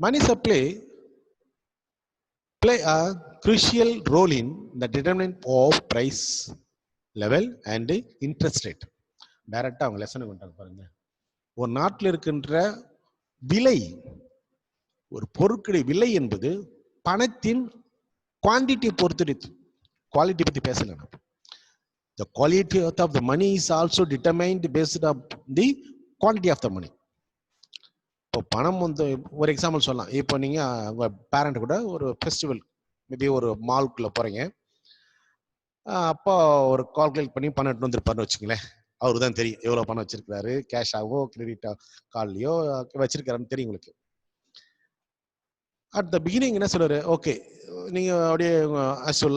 Money supply play a crucial role in the determinant of price level and interest rate. டைரக்டா அவங்க லெசன் கொண்டாங்க பாருங்க. ஒரு நாட்டில் இருக்கின்ற விலை, ஒரு பொருட்களுடைய விலை என்பது பணத்தின் குவான்டிட்டி பொறுத்து, குவாலிட்டி பத்தி பேசல. The quality of the money is also determined based on the quantity of the money. இப்போ பணம் வந்து ஒரு எக்ஸாம்பிள் சொல்லலாம். இப்போ நீங்கள் உங்கள் பேரண்ட் கூட ஒரு ஃபெஸ்டிவல் மேபி ஒரு மால்குள்ளே போகிறீங்க, அப்போ ஒரு கால்குலேட் பண்ணி பணம் எடுத்து வந்துருப்பாருன்னு வச்சுங்களேன். அவருக்கு தான் தெரியும் எவ்வளோ பணம் வச்சிருக்கிறாரு, கேஷாவோ கிரெடிட்டா கார்ட்லையோ வச்சிருக்காருன்னு தெரியும் உங்களுக்கு. அட் த பிகினிங் என்ன சொல்லுவாரு, ஓகே நீங்கள் அப்படியே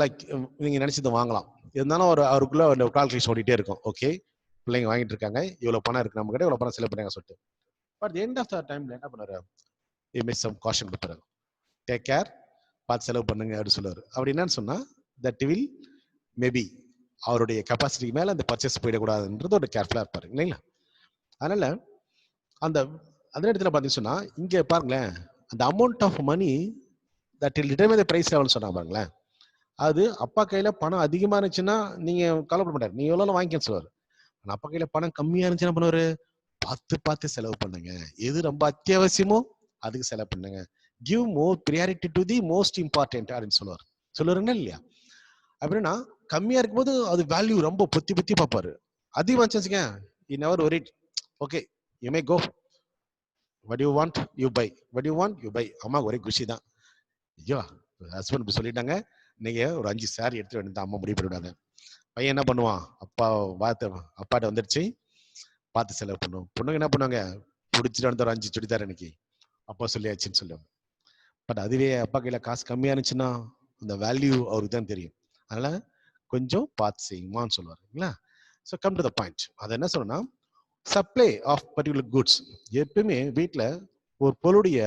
லைக் நீங்கள் நினச்சது வாங்கலாம், இருந்தாலும் ஒரு அவருக்குள்ளே ஒரு கால்குலேஷன் ஓடிட்டே இருக்கும். ஓகே பிள்ளைங்க வாங்கிட்டு இருக்காங்க, இவ்வளோ பணம் இருக்கு நம்ம கிட்ட, இவ்வளோ பணம் செலவு பண்ணாங்க சொல்லிட்டு. பட் எண்ட் ஆஃப் த டைம்ல என்ன பண்ணாரு, சம் காஷன் கொடுத்தாரு, டேக் கேர், பார்த்து செலவு பண்ணுங்க அப்படின்னு சொல்லுவார். அப்படி என்னன்னு சொன்னா தட் வில் மேபி அவருடைய கெப்பாசிட்டிக்கு மேல அந்த பர்ச்சேஸ் போயிடக்கூடாதுன்றது ஒரு கேர்ஃபுல்லா இருப்பாரு இல்லைங்களா. அதனால அந்த இடத்துல பார்த்தீங்கன்னு சொன்னா இங்க பாருங்களேன், அந்த amount of money that will determine the price லெவல்னு சொன்னா பாருங்களேன். அது அப்பா கையில பணம் அதிகமா இருந்துச்சுன்னா நீங்க கவலைப்பட மாட்டாரு, நீ எவ்வளவு வாங்கிக்கன்னு சொல்லுவாரு. அப்பா கையில பணம் கம்மியா இருந்துச்சுன்னா என்ன பண்ணுவாரு, பார்த்து செலவு பண்ணுங்க, எது ரொம்ப அத்தியாவசியமோ அதுக்கு செலவு பண்ணுங்க, give more priority to the most important அப்படின்னு சொல்லுவாருங்க இல்லையா. அப்படின்னா கம்மியா இருக்கும்போது அது வேல்யூ ரொம்ப பொத்தி பார்ப்பாரு. அதிகமா வச்சுங்க you never worried, okay you may go, what you want you buy, what you want you buy. அம்மா ஒரே குஷி தான், ஐயோ ஹஸ்பண்ட் இப்படி சொல்லிட்டாங்க, நீங்க ஒரு 5 சாரி எடுத்துட்டு வந்து அம்மா முடிவு பண்ணிவிடாங்க. பையன் என்ன பண்ணுவான், அப்பாட்ட வந்துருச்சு பார்த்து செலவு பண்ணுவோம். பொண்ணுங்க என்ன பண்ணுவாங்க, பிடிச்சிட்டு வந்து ஒரு 5 சுடிதார் எனக்கு அப்பா சொல்லியாச்சுன்னு சொல்லுவாங்க. பட் அதுவே அப்பா கையில காசு கம்மியா இருந்துச்சுன்னா அந்த வேல்யூ அவருக்கு தான் தெரியும். அதனால கொஞ்சம் பார்த்து செய்யுமான்னு சொல்லுவாருங்களா. So come to the point. அது என்ன சொல்லணும்னா சப்ளை ஆஃப் பர்டிகுலர் குட்ஸ். எப்பயுமே வீட்டில் ஒரு பொருளுடைய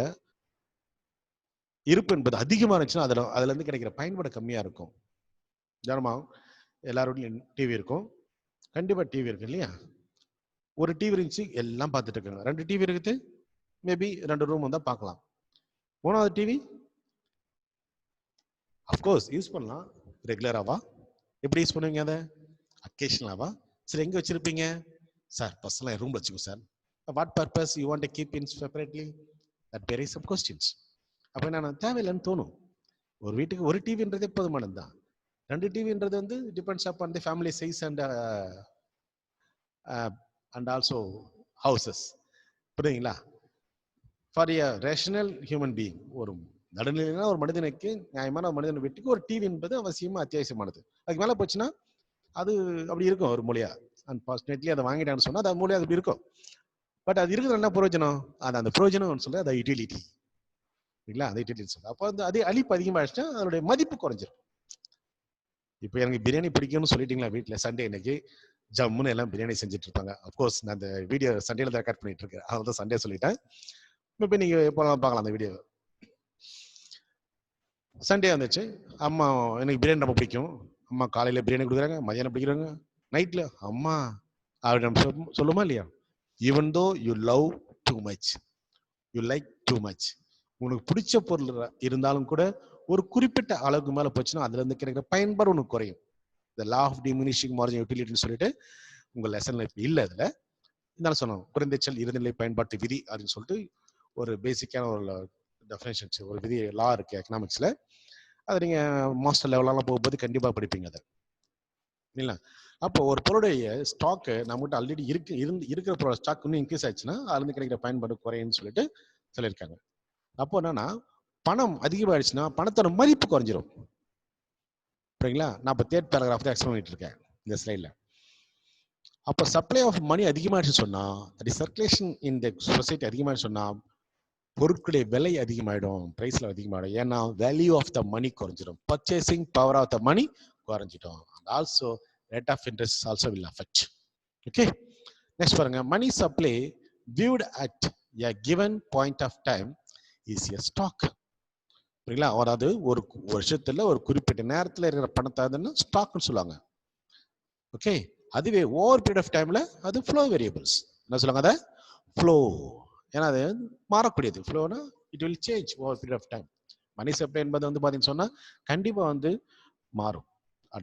இருப்பு என்பது அதிகமாக இருந்துச்சுன்னா அதுல இருந்து கிடைக்கிற பயன்பாடு கம்மியா இருக்கும். ஜனமா எல்லாரோடையும் டிவி இருக்கும், கண்டிப்பா டிவி இருக்கு இல்லையா. ஒரு டிவி இருந்துச்சு எல்லாம் பார்த்துட்டு இருக்காங்க, 2 டிவி இருக்குது, மேபி 2 ரூம் வந்தா பார்க்கலாம். 3வது டிவி அஃப்கோர்ஸ் யூஸ் பண்ணலாம், ரெகுலராவா எப்படி யூஸ் பண்ணுவீங்க, அதை அக்கேஷனலாவா. சரி எங்க வச்சிருப்பீங்க சார், பர்சனலா ரூம் வச்சுக்கோ sir. What purpose you want to keep in separately, that where is some questions. அப்ப என்ன தேவையில்லைன்னு தோணும். ஒரு வீட்டுக்கு ஒரு டிவின்றதே போதுமானது தான். 2 டிவின்றது வந்து depends upon the family size and also houses. புரியுதுங்களா? For a rational human being, ஒரு நடுநிலையான ஒரு மனிதனுக்கு, நியாயமான ஒரு மனிதன் வீட்டுக்கு ஒரு டிவி என்பது அவசியமா அத்தியாவசியமானது. அதுக்கு மேல போச்சுன்னா அது அப்படி இருக்கும் ஒரு மூலையா. அன்பார்ச்சுனேட்லி அதை வாங்கிட்டான்னு சொன்னா அது மூலையா அப்படி இருக்கும். பட் அது இருக்கிறது என்ன பிரயோஜனம், அது அந்த பிரயோஜனம் சொல்ல அது யூட்டிலிட்டி. இல்லைங்களா? அதே டீட்டெயில்ஸ். அப்போ வந்து அதே அழிப்பு அதிகமாகிடுச்சுன்னா அதனுடைய மதிப்பு குறைஞ்சிரும். இப்போ எனக்கு பிரியாணி பிடிக்கும்னு சொல்லிட்டீங்களா வீட்டில் சண்டே இன்னைக்கு ஜம்முன்னு எல்லாம் பிரியாணி செஞ்சுட்டு இருப்பாங்க. அப்கோர்ஸ் நான் அந்த வீடியோ சண்டேல தான் ரெக்கார்ட் பண்ணிட்டு இருக்கேன். அதை தான் சண்டே சொல்லிட்டேன். இப்போ நீங்க எப்போ பார்க்கலாம் அந்த வீடியோ. சண்டே வந்துச்சு, அம்மா எனக்கு பிரியாணி ரொம்ப பிடிக்கும், அம்மா காலையில் பிரியாணி கொடுக்குறாங்க, மதியானம் பிடிக்கிறாங்க, நைட்டில் அம்மா அப்படி நம்ம சொல்லுமா இல்லையா? Even though you love too much, you like too much, உனக்கு பிடிச்ச பொருள் இருந்தாலும் கூட ஒரு குறிப்பிட்ட அளவுக்கு மேலே போச்சுன்னா அதுல இருந்து கிடைக்கிற பயன்பாடு உனக்கு குறையும். இந்த லா ஆஃப் டிமினிஷிங் மார்ஜினல் யூட்டிலிட்டின்னு சொல்லிட்டு உங்க லெசன்ல இப்போ இல்லை. அதில் இருந்தாலும் சொன்னோம், குறைந்தச்சல் இறுதிநிலை பயன்பாட்டு விதி அப்படின்னு சொல்லிட்டு ஒரு பேசிக்கான ஒரு டெஃபினேஷன்ஸ், ஒரு விதி லா இருக்கு எக்கனாமிக்ஸ்ல. அதை நீங்க மாஸ்டர் லெவலெல்லாம் போகும்போது கண்டிப்பா படிப்பீங்க அதை, இல்லைங்களா? அப்போ ஒரு பொருளுடைய ஸ்டாக்கு நம்மகிட்ட ஆல்ரெடி இருக்கிற பொருள் ஸ்டாக் இன்னும் இன்க்ரீஸ் ஆயிடுச்சுன்னா அதுலேருந்து கிடைக்கிற பயன்பாடு குறையுன்னு சொல்லிட்டு சொல்லியிருக்காங்க. அப்போ என்னன்னா, பணம் அதிகமாகிடுச்சுன்னா பணத்தோட மதிப்பு குறைஞ்சிரும். சரிங்களா? நான் இப்போ தேர்ட் பேராகிராஃப் தான் எக்ஸ்பிளைன் பண்ணிட்டு இருக்கேன் இந்த ஸ்லைட்ல. அப்போ சப்ளை ஆஃப் மணி அதிகமாகிடுச்சு சொன்னா, சர்க்குலேஷன் இன் த சொசைட்டி அதிகமாகிடுச்சு சொன்னா பொருட்களுடைய விலை அதிகமாயிடும், பிரைஸ்ல அதிகமாயிடும். ஏன்னா வேல்யூ ஆஃப் த மணி குறைஞ்சிடும், purchasing power of the money குறைஞ்சிடும். And also rate of interest also will affect. Okay, next பாருங்க. Money supply viewed at a given point of time is a stock. சரிங்களா? அதாவது ஒரு வருஷத்துல ஒரு குறிப்பிட்ட நேரத்தில் இருக்கிற பணத்தை ஸ்டாக்னு சொல்லுவாங்க. ஓகே, அதுவே ஓவர் பீரியட் ஆஃப் டைம்ல அது ஃப்ளோ வேரியபிள்ஸ். என்ன சொல்லுவாங்க? அதை ஃப்ளோ. ஏன்னா அது மாறக்கூடியது. ஃப்ளோனா it will change over period of time. Money supply என்பது வந்து பார்த்தீங்கன்னு சொன்னா கண்டிப்பா வந்து மாறும்.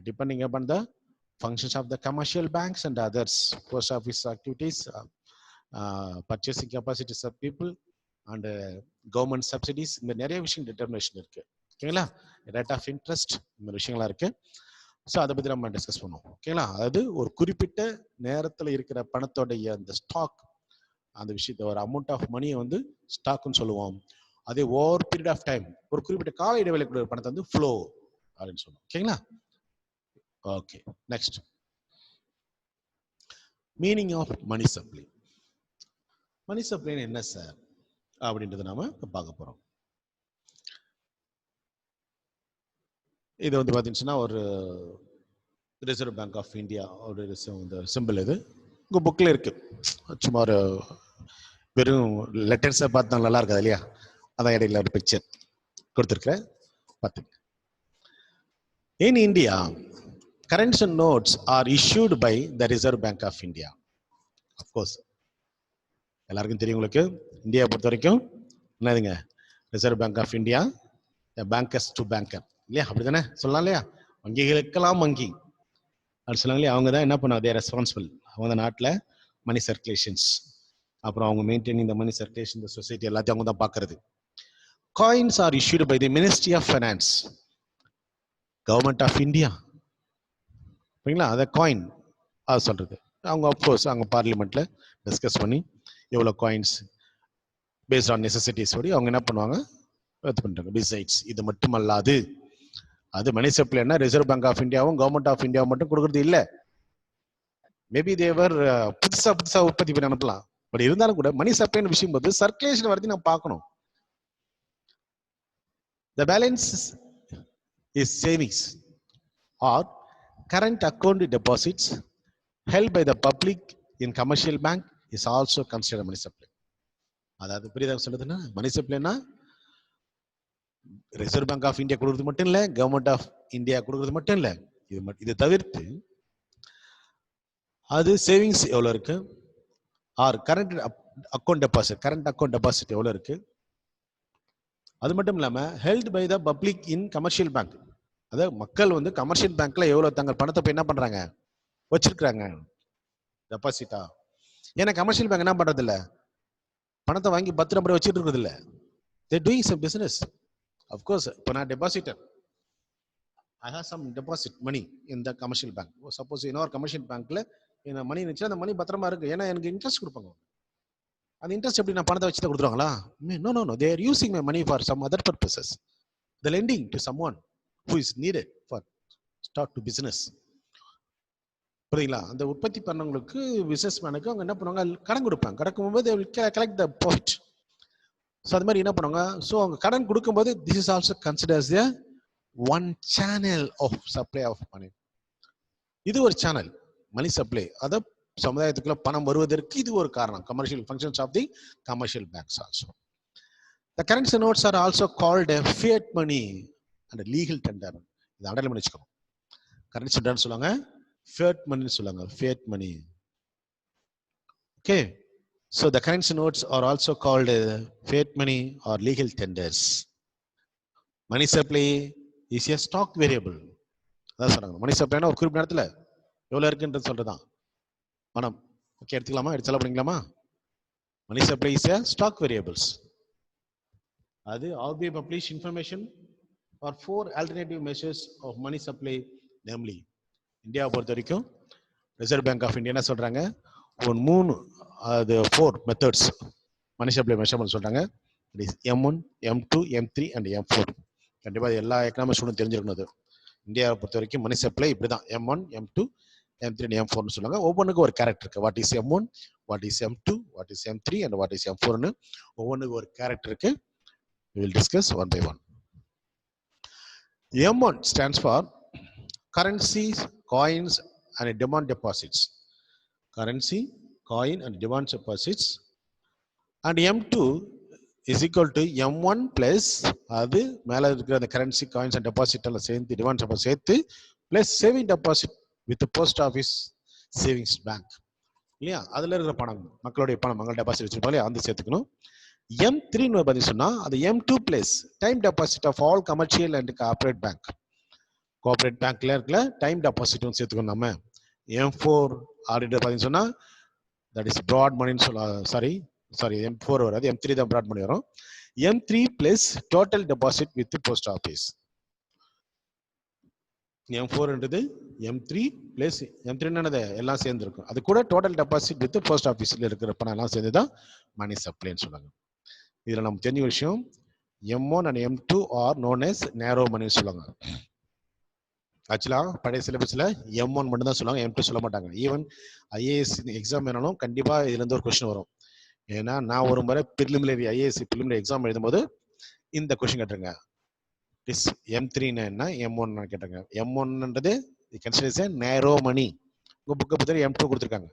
Depending upon the functions of the commercial banks and others, post office activities, purchasing capacities of people and government subsidies. இந்த நிறைய விஷயம் டிட்டர்மினேஷன் இருக்கு. ஓகேங்களா? ரேட் ஆஃப் இன்ட்ரெஸ்ட், இந்த விஷயங்கள்லாம் இருக்கு. ஸோ அதை பத்தி நம்ம டிஸ்கஸ் பண்ணுவோம். ஓகேங்களா? அதாவது ஒரு குறிப்பிட்ட நேரத்தில் இருக்கிற பணத்தோடைய அந்த ஸ்டாக், அந்த விஷயத்த ஒரு அமௌண்ட் ஆஃப் மணியை வந்து ஸ்டாக்னு சொல்லுவோம். அதே ஓவர் பீரியட் ஆஃப் டைம் ஒரு குறிப்பிட்ட கால இடைவெளிக்குள்ள பணத்தை வந்து ஃப்ளோ அப்படின்னு சொல்லுவோம். ஓகேங்களா? Okay, next meaning of money supply. Money supply என்ன சார் அப்படின்றத நாம பார்க்க போறோம். இது வந்து பார்த்தீங்கன்னா ஒரு ரிசர்வ் பேங்க் ஆஃப் இந்தியா ஒரு சிம்பிள். இது உங்க புக்ல இருக்கு. சும்மா ஒரு வெறும் லெட்டர்ஸை பார்த்தா நல்லா இருக்காது இல்லையா? அதான் இடையில ஒரு பிக்சர் கொடுத்துருக்கேன், பார்த்துங்க. In India currency notes are issued by the Reserve Bank of India. Of course எல்லாருக்கும் தெரியும் உங்களுக்கு, இந்தியா பொறுத்த வரைக்கும் என்னதுங்க? Reserve Bank of India bankers to banker இல்லையா? அப்படிதானே சொல்லலாம் இல்லையா? வங்கிகளுக்கெல்லாம் வங்கி அப்படி சொல்லாங்க இல்லையா? அவங்க தான் என்ன பண்ணாங்க, ரெஸ்பான்சிபிள். அவங்க நாட்டில் மணி சர்க்குலேஷன்ஸ், அப்புறம் அவங்க மெயின்டைனிங் இந்த மணி சர்க்குலேஷன், இந்த சொசைட்டி எல்லாத்தையும் அவங்க தான் பார்க்கறது. Coins are issued by the Ministry of Finance, Government of India. சரிங்களா? அதை காயின் அது சொல்றது. அவங்க அப்கோர்ஸ் அவங்க பார்லிமெண்ட்ல டிஸ்கஸ் பண்ணி எவ்வளோ காயின்ஸ் பேஸ்ட் ஆன் நெசசிட்டிஸ் படி அவங்க என்ன பண்ணுவாங்க, இது பண்றாங்க. பிசைட்ஸ் இது மட்டும் அல்லாது அது மணி சப்ளைனா ரிசர்வ் பேங்க் ஆஃப் இந்தியாவும் கவர்மெண்ட் ஆஃப் இந்தியாவும் மட்டும் கொடுக்கறது இல்லை. மேபி தேவர் புதுசா உற்பத்தி பண்ணி அனுப்பலாம். பட் இருந்தாலும் கூட மணி சப்ளைன்னு விஷயம் போது சர்க்குலேஷன் வரது நம்ம பார்க்கணும். The balance is savings or current account deposits held by the public in commercial bank is also considered money supply. அதாவது புரியுதா சொல்லுதுன்னா, மணி சப்ளைனா ரிசர்வ் பேங்க் ஆஃப் இந்தியா கொடுக்கறது மட்டும் இல்ல, கவர்மெண்ட் ஆஃப் இந்தியா கொடுக்கறது மட்டும் இல்ல, இது தவிர்த்து அது சேவிங்ஸ் எவ்வளவு இருக்கு, ஆர் கரண்ட் அக்கௌண்ட் டெபாசிட் எவ்வளவு இருக்கு, அது மட்டும் இல்லாம held by the public in commercial bank. அதாவது மக்கள் வந்து கமர்ஷியல் பேங்க்ல எவ்வளவு தங்கள் பணத்தை போய் என்ன பண்றாங்க, வச்சிருக்காங்க டெபாசிட்டா. ஏன்னா கமர்ஷியல் பேங்க் என்ன பண்றது இல்ல, பணத்தை வாங்கி பத்திரம் வச்சுட்டு இருக்கிறது இல்ல. They doing some business. Of course, இப்போ நான் depositor, I have some deposit money in the commercial bank. Suppose இன்னொரு கமர்ஷியல் பேங்க்ல என்ன மணி இருந்துச்சு, அந்த மணி பத்திரமா இருக்கு. ஏன்னா எனக்கு இன்ட்ரெஸ்ட் கொடுப்பாங்க. அந்த இன்ட்ரெஸ்ட் எப்படி நான் பணத்தை வச்சு தான் கொடுத்துருவாங்களா? No, they are using my money for some other purposes. The lending to someone who is needed for start to business. புரியுங்களா? அந்த உற்பத்தி பண்ணவங்களுக்கு, பிசினஸ் மேனுக்கு அவங்க என்ன பண்ணுவாங்க, கடன் கொடுப்பாங்க. கடன் கொடுக்கும்போது they will collect the profit. So அது மாதிரி என்ன பண்ணுவாங்க, ஸோ அவங்க கடன் கொடுக்கும்போது this is also considers the one channel of supply of money. இது ஒரு சேனல், மணி சப்ளை, அதை சமுதாயத்துக்குள்ள பணம் வருவதற்கு இது ஒரு காரணம். Commercial functions of the commercial banks also. The currency notes are also called fiat money and legal tender. இதை underline பண்ணி வச்சுக்கணும். கரன்சி டெண்டர்னு சொல்லுவாங்க, ஃபியட் மணின்னு சொல்லுவாங்க, fiat money. Okay, so the currency notes are also called fiat money or legal tenders. Money supply is a stock variable. அதான் சொல்றாங்க, மணி சப்ளைனா ஒரு குறிப்பிட்ட நேரத்தில் எவ்வளோ இருக்குன்றது சொல்றதுதான் பணம். ஓகே, எடுத்துக்கலாமா, எடுத்து பண்ணிக்கலாமா? Money supply is a stock variables. அது RBI publish information or 4 alternative measures of money supply, namely இந்தியாவை பொறுத்த வரைக்கும் ரிசர்வ் பேங்க் ஆஃப் இந்தியா என்ன சொல்றாங்க, ஒரு 3 அது 4 மெத்தட்ஸ் மணி சப்ளை மெஷர்மெண்ட் சொல்றாங்க. It is M1, M2, M3 and M4. கண்டிப்பாக எல்லா எக்கனாமிக் ஸ்டூடெண்ட் தெரிஞ்சிருக்கணும். அது இந்தியாவை பொறுத்த வரைக்கும் மணி சப்ளை இப்படி தான், M1, M2, M3 அண்ட் M4னு சொல்லுவாங்க. ஒவ்வொன்றுக்கும் ஒரு கேரக்டர் இருக்கு. What is M1, what is M2, what is M3 and what is M4னு ஒவ்வொன்றுக்கும் ஒரு கேரக்டர் இருக்கு. We will discuss one by one. M1 stands for currencies, coins and demand deposits. Currency, coin and demand deposits. And M2 is equal to M1 plus அது மேல இருக்கிற அந்த currency, coins and deposit எல்லாம் சேர்த்து, demand deposit சேர்த்து plus saving deposit with post office savings bank இல்லையா, அதுல இருக்கிற பணம், மக்களுடைய பணம், மக்கள் டெபாசிட் வச்சிருப்பாங்க, அந்த சேர்த்துக்கணும். M3 பத்தி சொன்னா அது M2 plus time deposit of all commercial and corporate bank. Cooperate பேங்க்ல இருக்கிற டைம் டெபாசிட்டும் சேர்த்துக்கணும் நம்ம. M4 ஆடிட்டர் பத்தி சொன்னா தட் இஸ் பிராட் மணின்னு சொல்ல, சாரி M4 வராது, M3 தான் பிராட் மணி வரும். M3 plus total deposit with post office. M4ன்றது M3 பிளஸ் M3 என்னது எல்லாம் சேர்ந்து இருக்கும், அது கூட டோட்டல் டெபாசிட் வித் போஸ்ட் ஆஃபீஸ்ல இருக்கிற பணம் எல்லாம் சேர்ந்து தான் மணி சப்ளைன்னு சொல்லுவாங்க. இதுல நம்ம தெரிஞ்ச விஷயம், M1 and M2 are known as நேரோ மணின்னு சொல்லுவாங்க. ஆக்சுவலா பழைய சிலபஸ்ல M1 மட்டும் தான் சொல்லுவாங்க, M2 சொல்ல மாட்டாங்க. ஈவன் IAS எக்ஸாம் வேணாலும் கண்டிப்பா இதுல இருந்து ஒரு கொஸ்டின் வரும். ஏன்னா நான் ஒரு முறை பிரிலிமினரி IAS பிரிலிமினரி எக்ஸாம் எழுதும்போது இந்த கொஸ்டின் கேட்டுருங்க, M3 என்ன, M1 கேட்டாங்க. M1ன்றது கன்சிடர்ஸ் நேரோ மணி. உங்க புக்கை பத்தி M2 கொடுத்துருக்காங்க.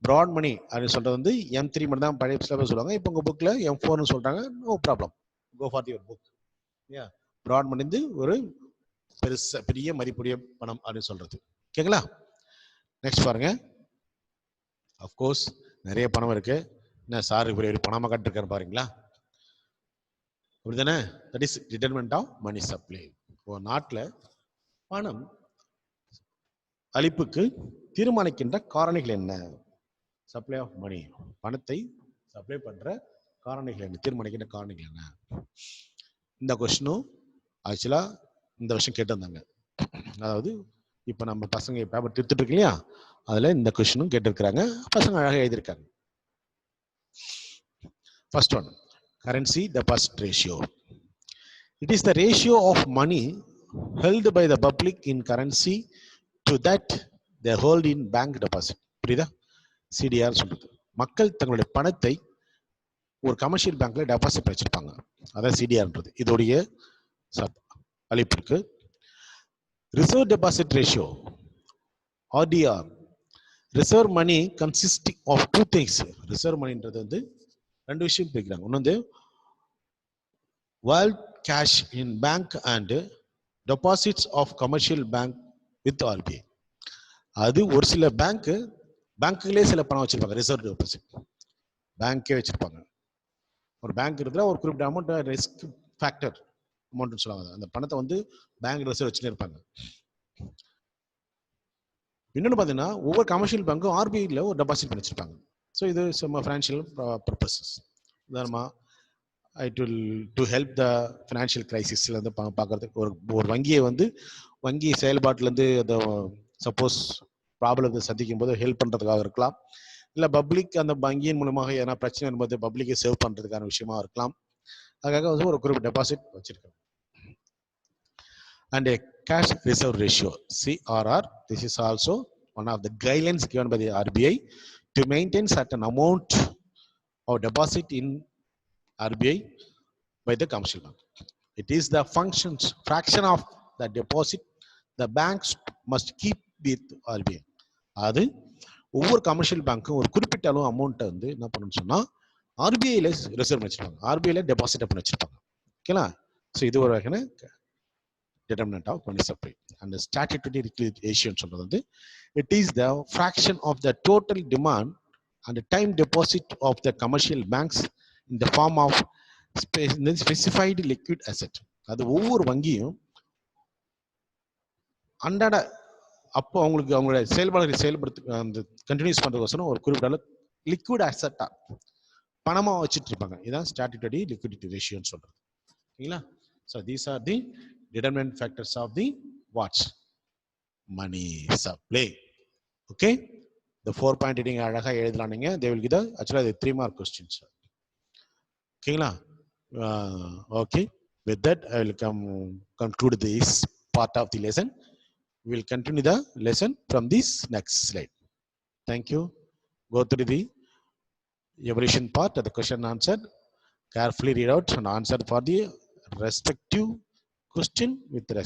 பிராட் மணி அப்படின்னு சொல்றது வந்து M3 மட்டும் தான் பழைய சிலபஸ் சொல்லுவாங்க. இப்போ உங்க புக்ல M4ன்னு சொல்றாங்க. No problem, go for your book. Broad money வந்து ஒரு பெரிய மதிப்புடைய பணம் அப்படின்னு சொல்றது. ஓகேங்களா? நெக்ஸ்ட் பாருங்க. அப்கோர்ஸ் நிறைய பணம் இருக்கு. என்ன சார் இப்படி பணமா கட்டிருக்காரு பாருங்களா, அப்படிதானே? That is determinant of money supply. ஒரு நாட்டில் பணம் அளிப்புக்கு தீர்மானிக்கின்ற காரணிகள் என்ன? சப்ளை ஆஃப் மணி, பணத்தை சப்ளை பண்ற காரணிகள் என்ன, தீர்மானிக்கின்ற காரணிகள் என்ன? இந்த கொஸ்டினும் ஆக்சுவலா இந்த வருஷம் கேட்டிருந்தாங்க. அதாவது இப்ப நம்ம பசங்க பேப்பர் திருத்துட்டு இருக்கு இல்லையா, அதுல இந்த கொஸ்டினும் கேட்டிருக்கிறாங்க. பசங்க அழகாக எழுதியிருக்காங்க. First one, currency deposit ratio. It is the ratio of money held by the public in currency to that they hold in bank deposit. புரியுதா? CDR சொல்றது, மக்கள் தங்களுடைய பணத்தை ஒரு கமர்ஷியல் பேங்க்ல டெபாசிட் வச்சிருப்பாங்க, அதான் CDRன்றது. இதோடைய அளிப்பிற்கு reserve deposit ratio RDR. Reserve money consisting of two things. Reserve மணின்றது வந்து ரெண்டு விஷயம் பிரிக்கிறாங்க. ஒன்று வந்து world cash in bank and deposits of commercial bank with RBI. அது ஒரு சில பேங்க்குகளே சில பணம் வச்சிருப்பாங்க, ரிசர்வ் டெபாசிட் பேங்கே வச்சிருப்பாங்க. ஒரு பேங்க் இருக்கிற ஒரு குறிப்பிட்ட அமௌண்ட் ரிஸ்க் ஃபேக்டர் அமௌண்ட்னு சொல்லுவாங்க, அந்த பணத்தை வந்து பேங்க் ரிசர்வ் வச்சுட்டு இருப்பாங்க. இன்னொன்று பார்த்தீங்கன்னா ஒவ்வொரு கமர்ஷியல் பேங்க்கும் RBIல ஒரு டெபாசிட் பண்ணி வச்சிருப்பாங்க. ஸோ இது சும்மா ஃபினான்ஷியல் பர்பஸஸ். உதாரணமா it will to help the financial கிரைசிஸ்ல வந்து பார்க்கறதுக்கு ஒரு வங்கியை வந்து வங்கி செயல்பாட்டிலேருந்து அந்த சப்போஸ் ப்ராப்ளத்தை சந்திக்கும் போது ஹெல்ப் பண்ணுறதுக்காக இருக்கலாம். இல்லை பப்ளிக் அந்த வங்கியின் மூலமாக எதனா பிரச்சனை இருக்கும்போது பப்ளிக்கை சேவ் பண்ணுறதுக்கான விஷயமா இருக்கலாம். அதுக்காக வந்து ஒரு குறிப்பிட்ட டெபாசிட் வச்சிருக்காங்க. And a cash reserve ratio, CRR. This is also one of the guidelines given by the RBI to maintain certain amount of deposit in RBI by the commercial bank. It is the fraction of the deposit the banks must keep with RBI. அது ஒவ்வொரு commercial பேங்க்கும் ஒரு குறிப்பிட்ட அளவு அமௌண்ட்டை வந்து என்ன பண்ணணும்னு சொன்னா ஆர்பிஐல ரிசர்வ் வச்சிருப்பாங்க, ஆர்பிஐல டெபாசிட் பண்ணி வச்சிருப்பாங்க. ஓகேங்களா? ஸோ இது ஒரு வகையான determinant of money supply. And the statutory liquidation சொல்றது வந்து it is the fraction of the total demand and the time deposit of the commercial banks in the form of specified liquid asset. அது ஒவ்வொரு வங்கியும் அன்றாட அப்போ அவங்களோட செயல்படுத்த அந்த கண்டினியூஸ் பண்றதுக்கோசரம் ஒரு குறிப்பிட்ட லிக்விட் அசெட்டா பணமா வச்சுட்டு இருப்பாங்க. இதான் ஸ்டாட்யூட்டரி லிக்விடிட்டி ரேஷியோன்னு சொல்றது. ஓகேங்களா? So these are the determinant factors of the what? Money supply. Okay? The 4-point reading அழகா எழுதலாம் நீங்க. They will give the actually the 3 mark questions. ஓகேங்களா? Okay. With that, I will conclude this part of the lesson. We will continue the lesson from this next slide. Thank you. Go through the evaluation part of the question and answer. Carefully read out and answer for the respective question with respect.